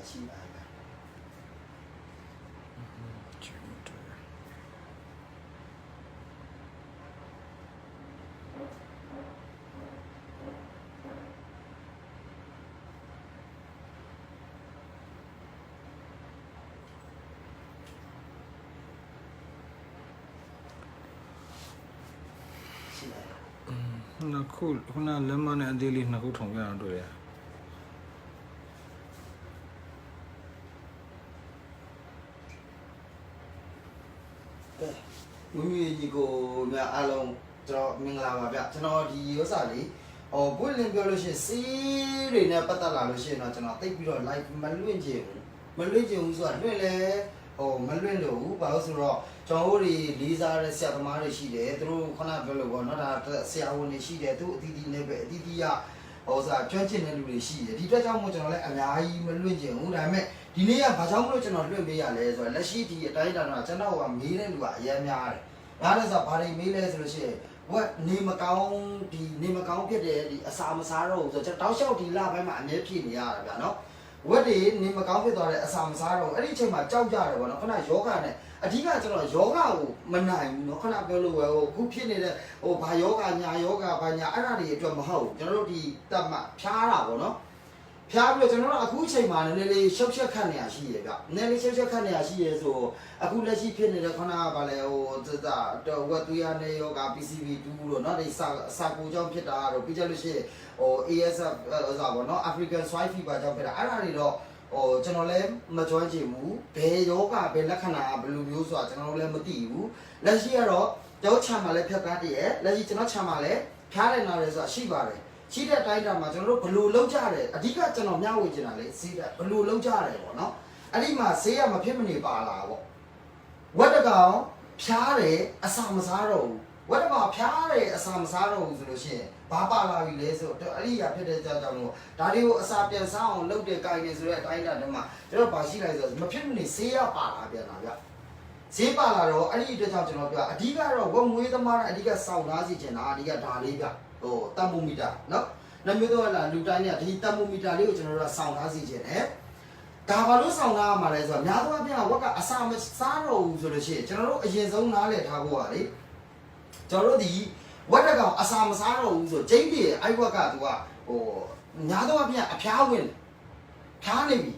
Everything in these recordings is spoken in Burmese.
ရှိပါဗျာနှစ်ခုခုနလက်မနဲ့အသေးလေးနှစ်ခုထုံပြအောင်တွေ့ရမွေးမြူကြီးကိုများအားလုံးကျွန်တော်မင်္ဂလာပါဗျကျွန်တော်ဒီဥစ္စာလေးပွင့်လင်းပြောလို့ရှိရင်စီးတွေနဲ့ပတ်သက်လာလို့ရှိရင်တော့ကျွန်တော်သိပြီးတော့ live မလွင့်ချင်ဘူးဆိုတာလွင့်လဲမလွင့်လို့ဘူးဘာလို့ဆိုတော့ကျွန်တော်တို့တွေလေးစားတဲ့ဆရာသမားတွေရှိတယ်သူတို့ခုနပြောလို့ပေါ့နော်ဒါဆရာဝန်တွေရှိတယ်သူအတီးတီးနဲ့ပဲအတီးတီးကကျွမ်းကျင်တဲ့လူတွေရှိတယ်ဒီအတွက်ကြောင့်မို့ကျွန်တော်လည်းအများကြီးမလွင့်ချင်ဘူးဒါပေမဲ့ဒီနေ့ကဘာကြောင့်မလို့ကျွန်တော်လွင့်ပေးရလဲဆိုတော့လက်ရှိဒီအတိုင်းအတာတော့ကျွန်တော်ကမေးတဲ့လူကအများများတယ်ဒါလည်းဆိုဘာတွေမေးလဲဆိုလို့ရှိရင်ဝက်နေမကောင်းဖြစ်တယ်ဒီအစာမစားတော့ဘူးဆိုတော့တောက်လျှောက်ဒီလပိုင်းမှာအမြဲဖြစ်နေရတာဗျာနော်ဝက်တွေနေမကောင်းဖြစ်သွားတဲ့အစာမစားတော့အဲ့ဒီအချိန်မှာကြောက်ကြတယ်ဗောနော်ခဏယောဂနဲ့အဓိကကျွန်တော်ယောဂကိုမနိုင်ဘူးနော်ခဏပြောလို့ပဲခုဖြစ်နေတဲ့ဘာယောဂညာယောဂဘာညာအဲ့ဒါတွေအတွက်မဟုတ်ဘူးကျွန်တော်တို့ဒီတက်မှဖျားတာဗောနော်ဖျားပြီးတော့ကျွန်တော်တို့အခုအချိန်မှာနည်းနည်းလေးရှုပ်ရှက်ခတ်နေရရှိရဗျနည်းနည်းလေးရှုပ်ရှက်ခတ်နေရရှိရဆိုအခုလက်ရှိဖြစ်နေတဲ့ခဏကဘာလဲဝက်သွေးရနေယောဂ PCV2 လို့နော်ဒီစာကိုကြောင့်ဖြစ်တာတော့ပြီးကြလို့ရှိရင်ASF ဆိုတာဗောနော် African Swine Fever ကြောင့်ဖြစ်တာအဲ့ဒါတွေတော့ကျွန်တော်လည်းမကျွမ်းကျင်ဘူးဘယ်ယောဂဘယ်လက္ခဏာဘယ်လိုမျိုးဆိုတာကျွန်တော်လည်းမသိဘူးလက်ရှိကတော့ကျွန်တော်ခြံမှာလည်းဖြတ်ကားတည်းရဲ့လက်ရှိကျွန်တော်ခြံမှာလည်းဖျားတယ်နားတယ်ဆိုတာရှိပါတယ်ရှိတဲ့အတိုင်းတာမှာကျွန်တော်တို့ဘယ်လိုလုပ်ကြတယ်အဓိကကျွန်တော်မျှဝေချင်တာလေဈေးဘယ်လိုလုပ်ကြတယ်ပေါ့နော်အဲ့ဒီမှာဈေးကမဖြစ်မနေပါလာပေါ့ဝက်တကောင်ဖျားတယ်အစာမစားတော့ဘူးဝက်တကောင်ဖျားတယ်အစာမစားတော့ဘူးဆိုလို့ရှိရင်ဘာပါလာပြီလဲဆိုတော့အဲ့ဒီကဖြစ်တဲ့ကြောင့်မို့ဒါတွေကိုအစာပြန်စားအောင်လုပ်တဲ့ကိုင်နေဆိုတဲ့အတိုင်းတာတည်းမှာကျွန်တော်ပါရှိလိုက်ဆိုမဖြစ်မနေဈေးရပါလာပြန်တာဗျဈေးပါလာတော့အဲ့ဒီအတွက်ကြောင့်ကျွန်တော်ပြောအဓိကတော့ဝက်မွေးသမားနဲ့အဓိကစောင့်သားစီချင်တာအဓိကဒါလေးဗျတမ်မိုမီတာနော်နှမျိုးတော့လာလူတိုင်းကဒီတမ်မိုမီတာလေးကိုကျွန်တော်တို့ကစောင့်သားစီချင်တယ်ဒါဘာလို့စောင့်သားရမှာလဲဆိုတော့များသောအားဖြင့်ဝက်ကအစာမစားတော့ဘူးဆိုလို့ရှိရင်ကျွန်တော်တို့အရင်ဆုံးနားလည်ထားဖို့ကလေကျွန်တော်တို့ဒီဝက်တကောင်အစာမစားတော့ဘူးဆိုကျင်းပြေအဲ့ဝက်ကသူကများသောအားဖြင့်အဖျားဝင်ဖျားနေပြီ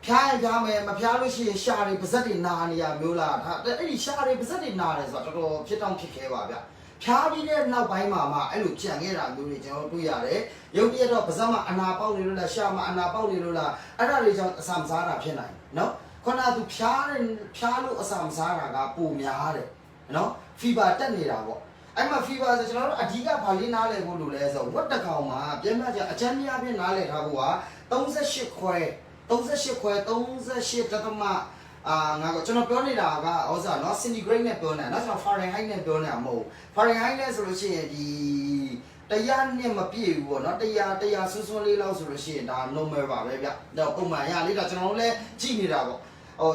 ဖျားရင်ဖျားမယ်မဖျားလို့ရှိရင်ရှာတွေပါဇက်တွေနာနေရမျိုးလားဒါအဲ့ဒီရှာတွေပါဇက်တွေနာတယ်ဆိုတော့တော်တော်ဖြစ်တောင်းဖြစ်ခဲပါဗျဖျားပြီးတဲ့နောက်ပိုင်းမှာမှအဲ့လိုကြံခဲ့တာမျိုးတွေကျွန်တော်တွေ့ရတယ်ရုပ်တရက်တော့ပါဇက်မှာအနာပေါက်နေလို့လားရှာမှာအနာပေါက်နေလို့လားအဲ့ဒါတွေကြောင့်အစာမစားတာဖြစ်နိုင်နော်ခုနကသူဖျားလို့အစာမစားတာကပိုများတယ်နော်ဖီဗာတက်နေတာပေါ့အဲ့မှာ fever ဆိုကျွန်တော်တို့အဓိကဘာလေးနားလည်ဖို့လိုလဲဆိုဝက်တကောင်မှာပြန်ပြချင်အချမ်းများပြနားလည်ထားဖို့က38ခွဲ38တသမငါကကျွန်တော်ပြောနေတာကဥစားเนาะ centigrade နဲ့ပြောနေတာเนาะကျွန်တော် Fahrenheit နဲ့ပြောနေတာမဟုတ်ဘူး Fahrenheit နဲ့ဆိုလို့ရှိရင်ဒီ100နဲ့မပြည့်ဘူးပေါ့เนาะ100ဆွန်းလေးလောက်ဆိုလို့ရှိရင်ဒါ normal ပါပဲဗျတော့ပုံမှန်ရလေးဒါကျွန်တော်တို့လည်းကြည့်နေတာပေါ့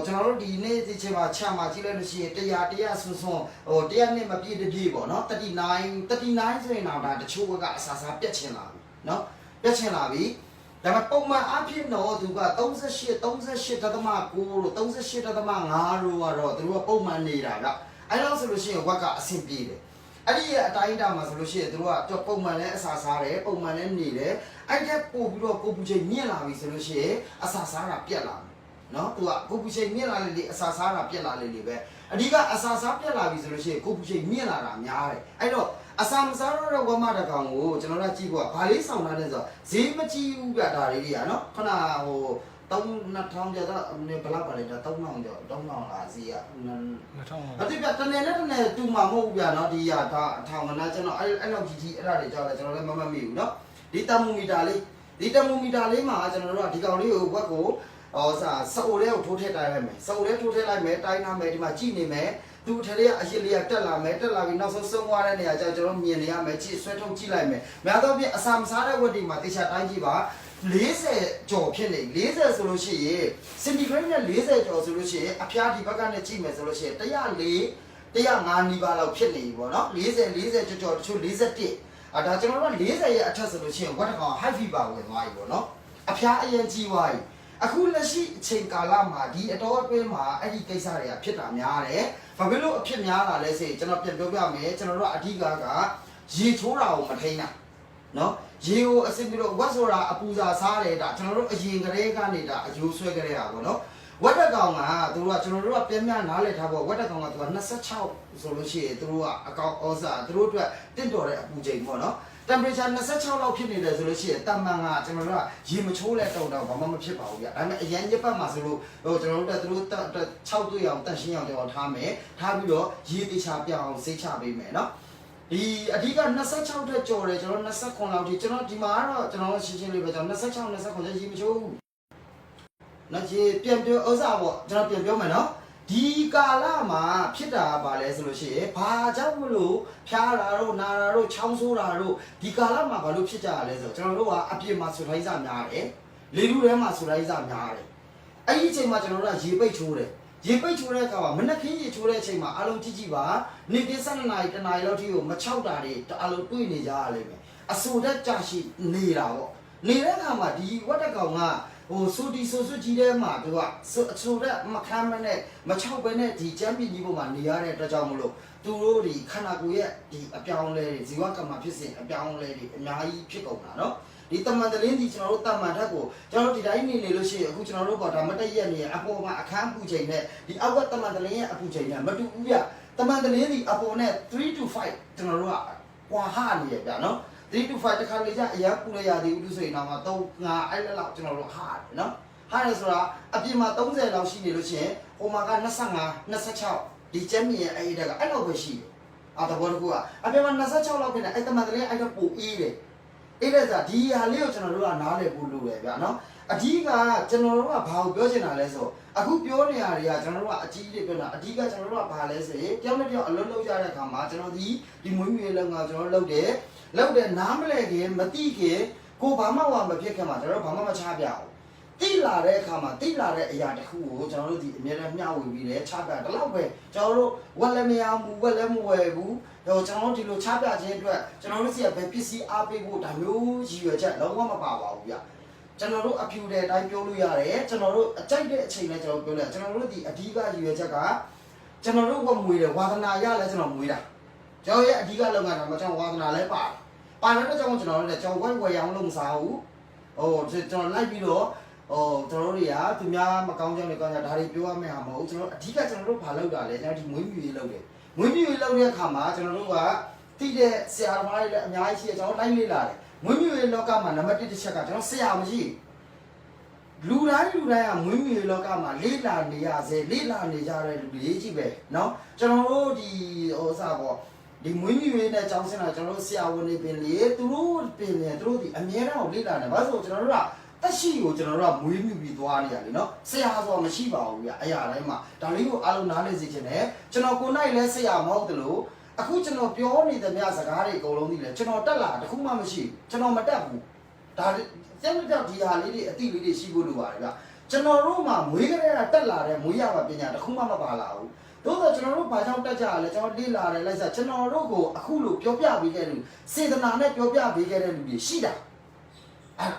ကျွန်တော်တို့ဒီနေ့ဒီချိန်မှာချမှာကြည့်လိုက်လို့ရှိရင်100ဆွန်း100နဲ့မပြည့်တပြည့်ပေါ့နော်39ဆိုရင်တော့ဒါတချို့ကအစာပြတ်ချင်လာပြီနော်ပြတ်ချင်လာပြီဒါပေမဲ့ပုံမှန်အဖြစ်တော့သူက38.9လို့38.5လို့ကတော့သူတို့ကပုံမှန်နေတာဗျအဲ့တော့ဆိုလို့ရှိရင်ဝက်ကအဆင်ပြေတယ်အဲ့ဒီအတိုင်းအတာမှာဆိုလို့ရှိရင်သူတို့ကပုံမှန်လဲအစာစားတယ်ပုံမှန်လဲနေတယ်အဲ့ဒါပို့ပြီးတော့ကိုပူချိန်မြင့်လာပြီဆိုလို့ရှိရင်အစာစားတာပြတ်လာတယ်နော်သူကကိုပူချိန်မြင့်လာလေအစာစားတာပြက်လာလေပဲအဓိကအစာစားပြက်လာပြီဆိုလို့ရှိရင်ကိုပူချိန်မြင့်လာတာများတယ်အဲ့တော့အစာမစားတော့တဲ့ဝမတကောင်ကိုကျွန်တော်တို့ကြည့်ဖို့ကဘာလေးဆောင်ထားလဲဆိုတော့ဈေးမကြည့်ဘူးပြတာလေးတွေကနော်ခဏ3000ကျော်တော့ဘယ်လောက်ပါလဲ3000ကျော်3000လားဈေးက2000အတိပြတနေ့နဲ့တနေ့တူမှာမဟုတ်ဘူးပြနော်ဒီကဒါအထောင်ကနာကျွန်တော်အဲ့လောက်ကြီးအဲ့ဒါတွေကြောက်လဲကျွန်တော်လည်းမမိဘူးနော်ဒီတမ်မိုမီတာလေးမှာကျွန်တော်တို့ကဒီကောင်လေးကိုဝက်ကိုစေအိုလေးကိုထိုးထည့်တိုင်းလိုက်မယ်စေအိုလေးထိုးထည့်လိုက်မယ်တိုင်းထားမယ်ဒီမှာကြည့်နေမယ်သူထလေးကအရင်လေးကတက်လာပြီးနောက်ဆုံးသွားတဲ့နေရာကျကျွန်တော်မြင်နေရမယ်ကြည့်ဆွဲထုတ်ကြည့်လိုက်မယ်များသောဖြင့်အစာမစားတဲ့ဝက်တွေမှာတေချာတိုင်းကြည့်ပါ40ကျော်ဖြစ်နေ40ဆိုလို့ရှိရင်စင်တီဂရိတ်နဲ့40ကျော်ဆိုလို့ရှိရင်အဖျားဒီဘက်ကနေကြည့်မယ်ဆိုလို့ရှိရင်105နီးပါးလောက်ဖြစ်နေပြီပေါ့နော်40ကျော်တချို့41ဒါကျွန်တော်တို့40ရဲ့အထက်ဆိုလို့ရှိရင်ဝက်တကောင် high fever ဝင်သွားပြီပေါ့နော်အဖျားအရင်ကြီးသွားပြီ အခုလက်ရှိအချိန်ကာလမှာဒီအတော်အတွင်းမှာအဲ့ဒီကိစ္စတွေကဖြစ်တာများတယ်ဘာဖြစ်လို့အဖြစ်များတာလဲဆိုရင်ကျွန်တော်ပြန်ပြောပြမယ်ကျွန်တော်တို့ကအဓိကရေချိုးတာကိုမထိန်းတာနော်ရေကိုအစင်ပြီးတော့ဝက်ဆိုတာအပူစာစားတယ်ဒါကျွန်တော်တို့အရင်ကလေးကနေဒါအယိုးဆွဲကြရတာပေါ့နော်ဝက်တက်ကောင်ကသူတို့ကကျွန်တော်တို့ကပြန်ပြနားလည်ထားဖို့ဝက်တက်ကောင်ကသူက26ဆိုလို့ရှိရင်သူတို့ကအကောင်ဩစာသူတို့အတွက်တင့်တော်တဲ့အပူချိန်ပေါ့နော်temperature 26လောက်ဖြစ်နေတယ်ဆိုလို့ရှိရင်တမန်ကကျွန်တော်တို့ကရေမချိုးလဲတော့ဘာမှမဖြစ်ပါဘူးဗျဒါပေမဲ့အရန်ညက်ပတ်မှာဆိုလို့ဟိုကျွန်တော်တို့ကသူတို့6တွေ့အောင်တက်ရှင်းအောင်ကျွန်တော်ထားမယ်ထားပြီးတော့ရေတေချာပြအောင်စိတ်ချပေးမယ်နော်ဒီအဓိက26ထက်ကျော်တယ်ကျွန်တော်29လောက်ထိကျွန်တော်ဒီမှာကတော့ကျွန်တော်ရှင်းရှင်းလေးပဲကျွန်တော်26 29ရေမချိုးဘူးနော်ရေပြန်ပြောဥစားပေါ့ကျွန်တော်ပြန်ပြောမယ်နော်ဒီကာလမှာဖြစ်တာပါလဲဆိုလို့ရှိရင်ဘာကြောင့်မလို့ဖျားတာတို့နာတာတို့ချောင်းဆိုးတာတို့ဒီကာလမှာဘာလို့ဖြစ်ကြရလဲဆိုတော့ကျွန်တော်တို့ကအပြစ်မှာဆူတိုင်းစားများတယ်လေလူထဲမှာဆူတိုင်းစားများတယ်အဲ့ဒီအချိန်မှာကျွန်တော်တို့ကရေပိတ်ချိုးတယ်ရေပိတ်ချိုးတဲ့အခါမှာမနက်ခင်းရေချိုးတဲ့အချိန်မှာအလုံးကြည့်ကြည့်ပါနေ့က12နာရီတနာရီလောက်ထိကိုမချောက်တာတွေအလုံးတွေ့နေကြရလိမ့်မယ်အဆူတက်ကြရှိနေတာပေါ့နေတဲ့အခါမှာဒီဝက်တက်ကောင်ကဟိုစူတီဆိုကြီးထဲမှာသူကအဆူတက်မခမ်းမနဲ့မချောက်ပဲနဲ့ဒီချမ်းပြည်ကြီးပေါ်မှာနေရတဲ့အတွက်ကြောင့်မလို့သူတို့ဒီခန္ဓာကိုယ်ရဲ့ဒီအပြောင်းလဲတွေဇီဝကမ္မဖြစ်စဉ်အပြောင်းလဲတွေအများကြီးဖြစ်ကုန်တာနော်ဒီတမန်တလင်းဒီကျွန်တော်တို့တမန်ထက်ကိုကျွန်တော်တို့ဒီတိုင်းနေလို့ရှိရင်အခုကျွန်တော်တို့ကဒါမတက်ရက်နေအပေါ်မှာအခန်းပူချိန်နဲ့ဒီအောက်ကတမန်တလင်းရဲ့အပူချိန်နဲ့မတူဘူးဗျတမန်တလင်းဒီအပေါ်နဲ့3 to 5ကျွန်တော်တို့ကကွာဟနေရဗျနော်3 to 5တခါလေကျအရာပူရရသေးဘူးဆိုရင်တော့3 5အဲ့လောက်ကျွန်တော်တို့ဟာတယ်နော်ဟာတယ်ဆိုတာအပြင်မှာ30လောက်ရှိနေလို့ရှိရင်ဟိုမှာက25 26ဒီကျမ်းမြင်ရဲ့အဲ့ဒါကအဲ့လောက်ပဲရှိတယ်အာတဘောတကူကအပြင်မှာ26လောက်ဖြစ်နေအဲ့တမန်တလင်းအဲ့တော့ပူအေးတယ်အဲ့ဒါဆိုဒီဟာလေးကိုကျွန်တော်တို့ကနားလည်ဖို့လိုတယ်ဗျာနော်အဓိကကျွန်တော်တို့ကဘာကိုပြောချင်တာလဲဆိုအခုပြောနေရတွေကကျွန်တော်တို့ကအကြီးလေးပြောတာအဓိကကျွန်တော်တို့ကဘာလဲဆိုရင်တယောက်နဲ့တယောက်အလုံးလုံးကြတဲ့အခါမှာကျွန်တော်ဒီမွေးမြူရေးလုပ်ငန်းကျွန်တော်လုပ်တယ်နားမလဲခင်မတိခင်ကိုဘာမှမဖြစ်ခင်မှာကျွန်တော်တို့ဘာမှမချပြအောင်တိလာတဲ့အခါမှာတိလာတဲ့အရာတစ်ခုကိုကျွန်တော်တို့ဒီအမြဲတမ်းမျှဝေပြီးတယ်ချပြတယ်လောက်ပဲကျွန်တော်တို့ဝက်လည်းမရဘူးဝက်လည်းမဝယ်ဘူးတော့ကျွန်တော်တို့ဒီလိုချပြခြင်းအတွက်ကျွန်တော်တို့စီကပဲပစ္စည်းအားပေးဖို့ဒါမျိုးရည်ရွယ်ချက်လုံးဝမပါပါဘူးဗျကျွန်တော်တို့အဖြူတဲ့အတိုင်းပြောလို့ရတယ်ကျွန်တော်တို့အကြိုက်တဲ့အချိန်နဲ့ကျွန်တော်ပြောလိုက်ကျွန်တော်တို့ဒီအဓိကရည်ရွယ်ချက်ကကျွန်တော်တို့ကမွေးတယ်ဝါသနာရလဲကျွန်တော်မွေးတာကျွန်တော်ရဲ့အဓိကလုပ်ငန်းကကျွန်တော်ဝါသနာလဲပါတယ်တဲ့ကြောင့်ကျွန်တော်တို့လည်းကျွန်တော်ဝယ်ရောင်းလို့မစားဘူးဟိုကျွန်တော်လိုက်ပြီးတော့ကျွန်တော်တို့တွေကသူများမကောင်းကြောင်းတွေကောင်းကြဒါတွေပြောရမယ့်ဟာမဟုတ်ကျွန်တော်အဓိကကျွန်တော်တို့ဘာလုပ်တာလဲကျွန်တော်ဒီမွေးမြူရေးလုပ်တယ်မွေးမြူရေးလုပ်တဲ့အခါမှာကျွန်တော်တို့ကတိတဲ့ဆရာသမားတွေလည်းအများကြီးရှိတယ်ကျွန်တော်လိုက်လေ့လာတယ်မွေးမြူရေးလောကမှာနံပါတ်1တစ်ချက်ကကျွန်တော်ဆရာမရှိလူတိုင်းကမွေးမြူရေးလောကမှာလေ့လာနေရစေလေ့လာနေကြတဲ့လူတွေကြီးပဲเนาะကျွန်တော်တို့ဒီဟိုစားပေါ့ဒီမွေးမြူရေးနဲ့ကျောင်းဆင်းတာကျွန်တော်တို့ဆရာဝန်တွေပင်လေသူတို့ပင်လေသူတို့ဒီအမြဲတမ်းကိုလေ့လာနေဘာလို့ကျွန်တော်တို့ကတက်ရှိကိုကျွန်တော်တို့ကမွေးမြူပြီးသွားနေရတယ်နော်ဆရာဆိုတာမရှိပါဘူးဗျအရာတိုင်းမှာဒါလေးကိုအားလုံးနားလည်စေချင်တယ်ကျွန်တော်ကိုနိုင်လဲဆရာမဟုတ်တယ်လို့အခုကျွန်တော်ပြောနေတဲ့မြစကားတွေအကုန်လုံးသိတယ်ကျွန်တော်တက်လာတခုမှမရှိဘူးကျွန်တော်မတက်ဘူးဒါကျန်တဲ့ဒီဟာလေးတွေအတိလေးတွေရှိဖို့လိုပါတယ်ဗျကျွန်တော်တို့မှာမွေးကလေးကတက်လာတဲ့မွေးရပါပညာတခုမှမပါလာဘူးသို့သောကျွန်တော်တို့ဘာကြောင့်တက်ကြရလဲကျွန်တော်လေ့လာတယ်လိုက်စားကျွန်တော်တို့ကိုအခုလိုပြောပြပေးခဲ့တဲ့စေတနာနဲ့ပြောပြပေးခဲ့တဲ့လူတွေရှိတာ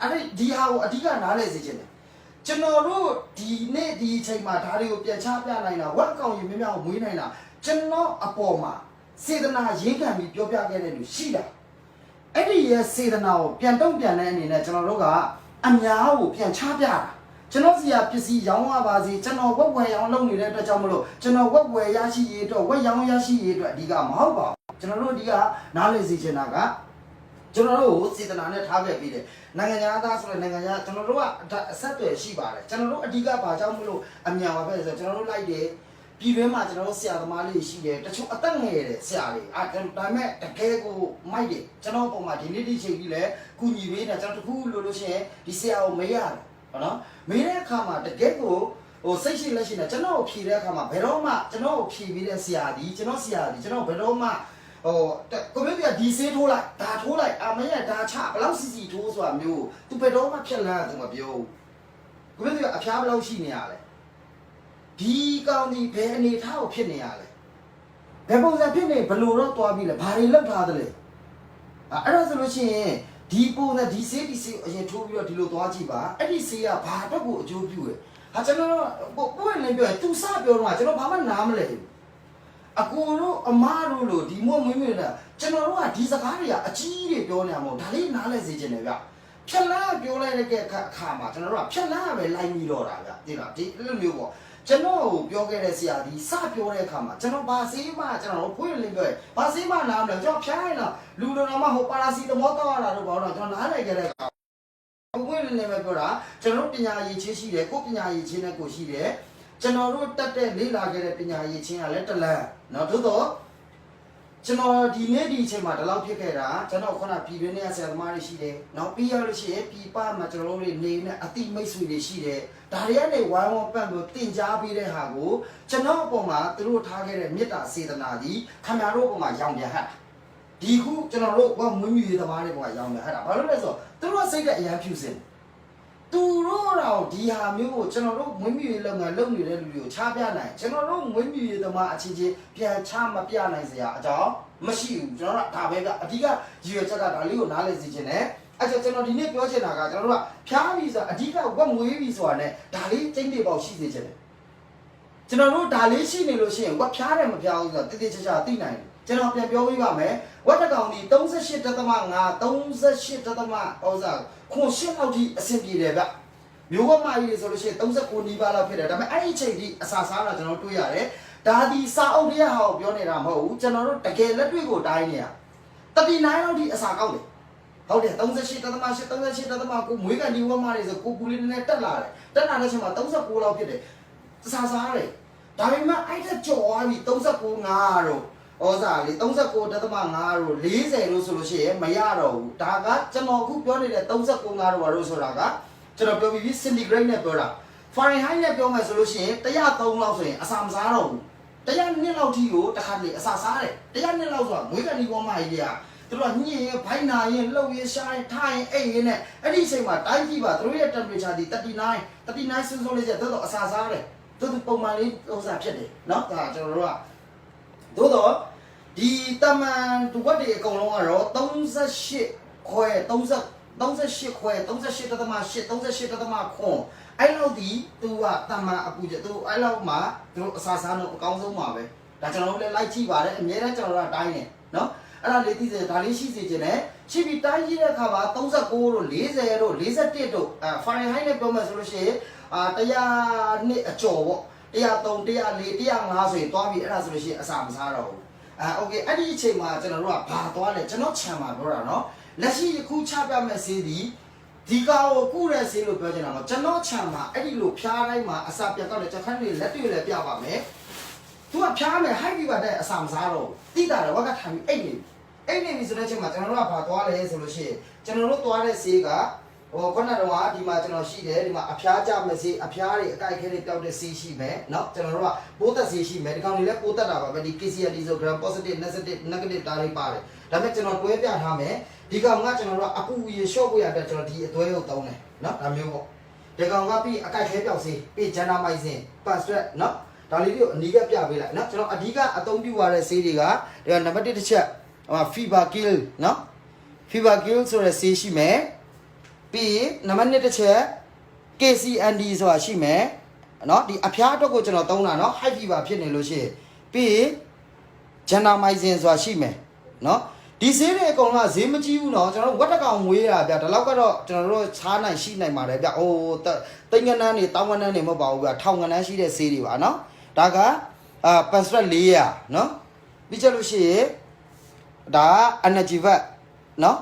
အဲ့ဒီဟာကိုအဓိကနားလည်စေချင်တယ်ကျွန်တော်တို့ဒီနေ့ဒီအချိန်မှာဓာတ်တွေကိုပြန်ချပြနိုင်တာဝက်ကောင်ရင်များမွေးနိုင်တာကျွန်တော်အပေါ်မှာစေတနာရင်းခံပြီးပြောပြခဲ့တဲ့လူရှိတာအဲ့ဒီရဲ့စေတနာကိုပြန်တုံ့ပြန်တဲ့အနေနဲ့ကျွန်တော်တို့ကအများကိုပြန်ချပြတာကျွန်တော်စီကပစ္စည်းရောင်းရပါစေကျွန်တော်ဝက်ဝယ်ရောင်းလုပ်နေတဲ့အတွက်ကြောင့်မလို့ကျွန်တော်ဝက်ဝယ်ရရှိရေးအတွက်ဝက်ရောင်းရရှိရေးအတွက်အဓိကမဟုတ်ပါဘူးကျွန်တော်တို့အဓိကနားလည်စေချင်တာကကျွန်တော်တို့ကိုစေတနာနဲ့ထားခဲ့ပြီးတယ်နိုင်ငံသားဆိုတဲ့နိုင်ငံသားကျွန်တော်တို့ကအဆက်အသွယ်ရှိပါတယ်ကျွန်တော်တို့အဓိကဘာကြောင့်မလို့အမြန်ပါပဲဆိုတော့ကျွန်တော်တို့လိုက်တယ်ပြည်တွင်းမှာကျွန်တော်တို့ဆရာသမားလေးရှိတယ်တချို့အသက်ငယ်တဲ့ဆရာတွေဒါပေမဲ့တကယ်ကိုမိုက်တယ်ကျွန်တော်ပုံမှာဒီနေ့ဒီချိန်ကြီးလဲကုညီပေးတယ်ကျွန်တော်တခုလို့ရှိရင်ဒီဆရာကိုမေးရတယ်ဟုတ်နော်မေးတဲ့အခါမှာတကယ်ကိုဟိုစိတ်ရှိလက်ရှိနဲ့ကျွန်တော်ကိုဖြေတဲ့အခါမှာဘယ်တော့မှကျွန်တော်ကိုဖြေပြီးတဲ့ဆရာဒီကျွန်တော်ဆရာဒီကျွန်တော်ဘယ်တော့မှဟိုကိုမျိုးပြဒီဆေးထိုးလိုက်ဒါထိုးလိုက်အမရဲ့ဒါချဘလောက်စီစီထိုးဆိုတာမျိုးသူဘယ်တော့မှဖြက်လန်းသူမပြောဘူးကိုမျိုးပြအဖျားဘလောက်ရှိနေရလဲဒီကောင်ဒီဘယ်အနေထားကိုဖြစ်နေရလဲဘယ်ပုံစံဖြစ်နေဘလို့တော့တွားပြီးလဲဘာတွေလောက်ထားသလဲအဲ့ဒါဆိုလို့ရှိရင် ဒီပုံနဲ့ဒီဆေးအရင်ထိုးပြီးတော့ဒီလိုသွားကြည့်ပါအဲ့ဒီဆေးကဘာအတွက်ကိုအကျိုးပြုလဲဟာကျွန်တော်ပွင့်လင်းပြောရင်သူစပြောတော့ကျွန်တော်ဘာမှနားမလဲဘူးအကိုတို့အမတို့လို့ဒီမွေးနဲ့ကျွန်တော်တို့ကဒီစကားတွေကအကြီးတွေပြောနေတာမဟုတ်ဒါလေးနားလဲစေချင်တယ်ဗျဖြက်လန်းပြောလိုက်တဲ့အခါမှာကျွန်တော်တို့ကဖြက်လန်းပဲလိုက်ပြီးတော့တာဗျသိလားဒီလိုမျိုးပေါ့ကျွန်တော်ကိုပြောခဲ့တဲ့ဆရာဒီစပြောတဲ့အခါမှာကျွန်တော်ဘာဆေးမှကျွန်တော်ဖွင့်လင်းပြောရင်ဘာဆေးမှနားမလဲကျွန်တော်ဖြိုင်းလာလူတော်တော်မှဟိုပါရာစီတမောတော့လာတော့ဘာလို့ကျွန်တော်နားလိုက်ကြတဲ့အခါဖွင့်လင်းနေပဲပြောတာကျွန်တော်ပညာရည်ချင်းရှိတယ်ကိုပညာရည်ချင်းနဲ့ကိုရှိတယ်ကျွန်တော်တို့တက်တဲ့လေ့လာခဲ့တဲ့ပညာရည်ချင်းကလည်းတလန်းเนาะသို့တော့ကျွန်တော်ဒီနေ့ဒီအချိန်မှာဒီလောက်ဖြစ်ခဲ့တာကျွန်တော်ခုနပြည်တွင်းနဲ့ဆရာသမားတွေရှိတယ်။နောက်ပြီးရလို့ရှိရင်ပြည်ပမှာကျွန်တော်တို့တွေနေနဲ့အတိမိတ်ဆွေတွေရှိတယ်။ဒါတွေကနေဝိုင်းဝန်းပတ်လို့တင် जा ပေးတဲ့ဟာကိုကျွန်တော်အပေါ်မှာသူတို့ထားခဲ့တဲ့မေတ္တာစေတနာကြီးခင်ဗျားတို့အပေါ်မှာရောင်ပြန်ဟတ်တာ။ဒီခုကျွန်တော်တို့ကမွေးမြူရေးသမားတွေပေါ်မှာရောင်ပြန်ဟတ်တာ။ဘာလို့လဲဆိုတော့သူတို့စိတ်ကအရန်ဖြူစင်သူတို့တော့ဒီဟာမျိုးကိုကျွန်တော်တို့မွေးမြူရေးလုပ်ငန်းလုပ်နေတဲ့လူတွေကိုချပြနိုင်ကျွန်တော်တို့မွေးမြူရေးသမားအချင်းချင်းပြန်ချမပြနိုင်စရာအကြောင်းမရှိဘူးကျွန်တော်တို့ဒါပဲကအဓိကရည်ရွယ်ချက်ကဒါလေးကိုနားလည်စေချင်တယ်အဲ့တော့ကျွန်တော်ဒီနေ့ပြောချင်တာကကျွန်တော်တို့ကဖျားပြီဆိုတာအဓိကဝက်မွေးပြီဆိုတာနဲ့ဒါလေးကျိန်းတွေပေါက်ရှိစေချင်တယ်ကျွန်တော်တို့ဒါလေးရှိနေလို့ရှိရင်ဝက်ဖျားတယ်မဖျားဘူးဆိုတာတိတိကျကျသိနိုင်တယ်ကျွန်တော်ပြန်ပြောပေးပါမယ်ဝက်တကောင်ဒီ 38.5 38.8ဥစားခွန်ရှင်းလောက်ထိအဆင်ပြေတယ်ဗျမျိုးကမာကြီးဆိုလို့ရှိရင်39နီးပါးလောက်ဖြစ်တယ်ဒါပေမဲ့အဲ့ဒီချိန်ထိအစာစားတာကျွန်တော်တွေ့ရတယ်ဒါဒီစာအုပ်တွေကဟာကိုပြောနေတာမဟုတ်ဘူးကျွန်တော်တို့တကယ်လက်တွေ့ကိုတိုင်းနေရ39လောက်ထိအစာကောက်တယ်ဟုတ်တယ်38.8ကိုမွေးကန်ဒီဝမတွေဆိုကိုကူလေးနဲ့တက်လာတယ်တက်လာတဲ့အချိန်မှာ39လောက်ဖြစ်တယ်အစာစားတယ်ဒါပေမဲ့အဲ့ဒါကြော်သွားပြီ39.5တို့ဩဇာလေ39.5တို့40တို့ဆိုလို့ရှိရင်မရတော့ဘူးဒါကကျွန်တော်အခုပြောနေတဲ့39.5တို့ဘာလို့ဆိုတာကကျွန်တော်ပြောပြီး centigrade နဲ့ပြောတာ Fahrenheit နဲ့ပြောမယ်ဆိုလို့ရှိရင်103လောက်ဆိုရင်အစာမစားတော့ဘူး102လောက်ထိကိုတစ်ခါတလေအစာစားတယ်102လောက်ဆိုတာမွေးကန်ဒီပေါ်မှာကြီးကသူတို့ကညင်ရင်ဘိုင်းနာရင်လှုပ်ရင်ရှားရင်ထားရင်အိတ်ရင်နဲ့အဲ့ဒီအချိန်မှာတိုင်းကြည့်ပါသူတို့ရဲ့ temperature ဒီ39ဆွန်းဆွန်းလေးကျတော့အစာစားတယ်သူတို့ပုံမှန်လေးဥစားဖြစ်တယ်เนาะဒါကျွန်တော်တို့ကသို့တော့ဒီတမန်သူဝတ်တွေအကုန်လုံးကတော့38ခွဲ38ခွဲ38.8အဲ့လောက်ဒီသူကတမန်အပူကျသူအဲ့လောက်မှာသူအစာစားတော့အကောင်းဆုံးပါပဲဒါကျွန်တော်တို့လည်းလိုက်ကြည့်ပါတယ်အများအားကျွန်တော်တို့ကတိုင်းနေเนาะအဲ့ဒါလေးသိစေဒါလေးရှိစေခြင်းနဲ့ရှိပြီးတိုင်းကြည့်တဲ့အခါမှာ39တို့40တို့41တို့Fahrenheit နဲ့ပြောမယ်ဆိုလို့ရှိရင်100နှစ်အကျော်ပေါ့103 104 105ဆိုရင်တွားပြီးအဲ့ဒါဆိုလို့ရှိရင်အစာမစားတော့ဘူးโอเคအဲ့ဒီအချိန်မှာကျွန်တော်တို့ကဘာသွားလဲကျွန်တော်ခြံမှာပြောတာเนาะလက်ရှိအခုချပြမဲ့ဆေးဒီကောင်ကိုကုတဲ့ဆေးလို့ပြောချင်တာတော့ကျွန်တော်ခြံမှာအဲ့ဒီလိုဖျားတိုင်းမှာအစာပြတ်တော့လေချက်ခန်းလေးလက်တွေ့လည်းပြပါမယ်သူကဖျားမယ်ဟိုက်ပြီးပါတဲ့အစာမစားတော့တိတာတယ်ဝက်ကထိုင်ပြီးအိတ်နေပြီဆိုတဲ့အချိန်မှာကျွန်တော်တို့ကဘာသွားလဲဆိုလို့ရှိရင်ကျွန်တော်တို့သွားတဲ့ဆေးကခုနကတော့ဒီမှာကျွန်တော်ရှိတယ်ဒီမှာအဖျားကြမဲ့ဆေးအဖျားတွေအကြိုက်ခဲတွေပျောက်တဲ့ဆေးရှိမယ်เนาะကျွန်တော်တို့ကပိုးသက်ဆေးရှိမယ်ဒီကောင်တွေလည်းပိုးသက်တာပါပဲဒီ KCL ဆို gram positive negative ဒါလေးပါတယ်ဒါပေမဲ့ကျွန်တော်တွဲပြထားမယ်ဒီကောင်ကကျွန်တော်တို့အပူရေလျှော့ဖို့ရတဲ့ကျွန်တော်ဒီအသွဲကိုသုံးတယ်เนาะဒါမျိုးပေါ့ဒီကောင်ကပြီးအကြိုက်ခဲပျောက်ဆေးပြီးဂျန်နာမိုက်ဆင်ပတ်စရက်เนาะဒါလေးတွေကိုအနီးကပြပေးလိုက်เนาะကျွန်တော်အဓိကအသုံးပြုရတဲ့ဆေးတွေကဒီကနံပါတ်1တစ်ချက်fever kill เนาะ fever kill ဆိုတဲ့ဆေးရှိမယ်ပြီးနံပါတ်2တစ်ချက် KCND ဆိုတာရှိမယ်เนาะဒီအဖျားအတွက်ကိုကျွန်တော်သုံးတာเนาะ high fever ဖြစ်နေလို့ရှိရင်ပြီးgentamicin ဆိုတာရှိမယ်เนาะဒီဆေးတွေအကုန်လုံးကဈေးမကြီးဘူးเนาะကျွန်တော်တို့ဝက်တကောင်မွေးတာဗျဒီလောက်ကတော့ကျွန်တော်တို့ချားနိုင်ရှိနိုင်ပါတယ်ဗျဟိုတိန်ကနန်းတွေတောင်းကနန်းတွေမဟုတ်ပါဘူးဗျထောင်ကနန်းရှိတဲ့ဆေးတွေပါเนาะဒါကပန်စရက်400เนาะပြီးကြလို့ရှိရင်ဒါ energy vat เนาะ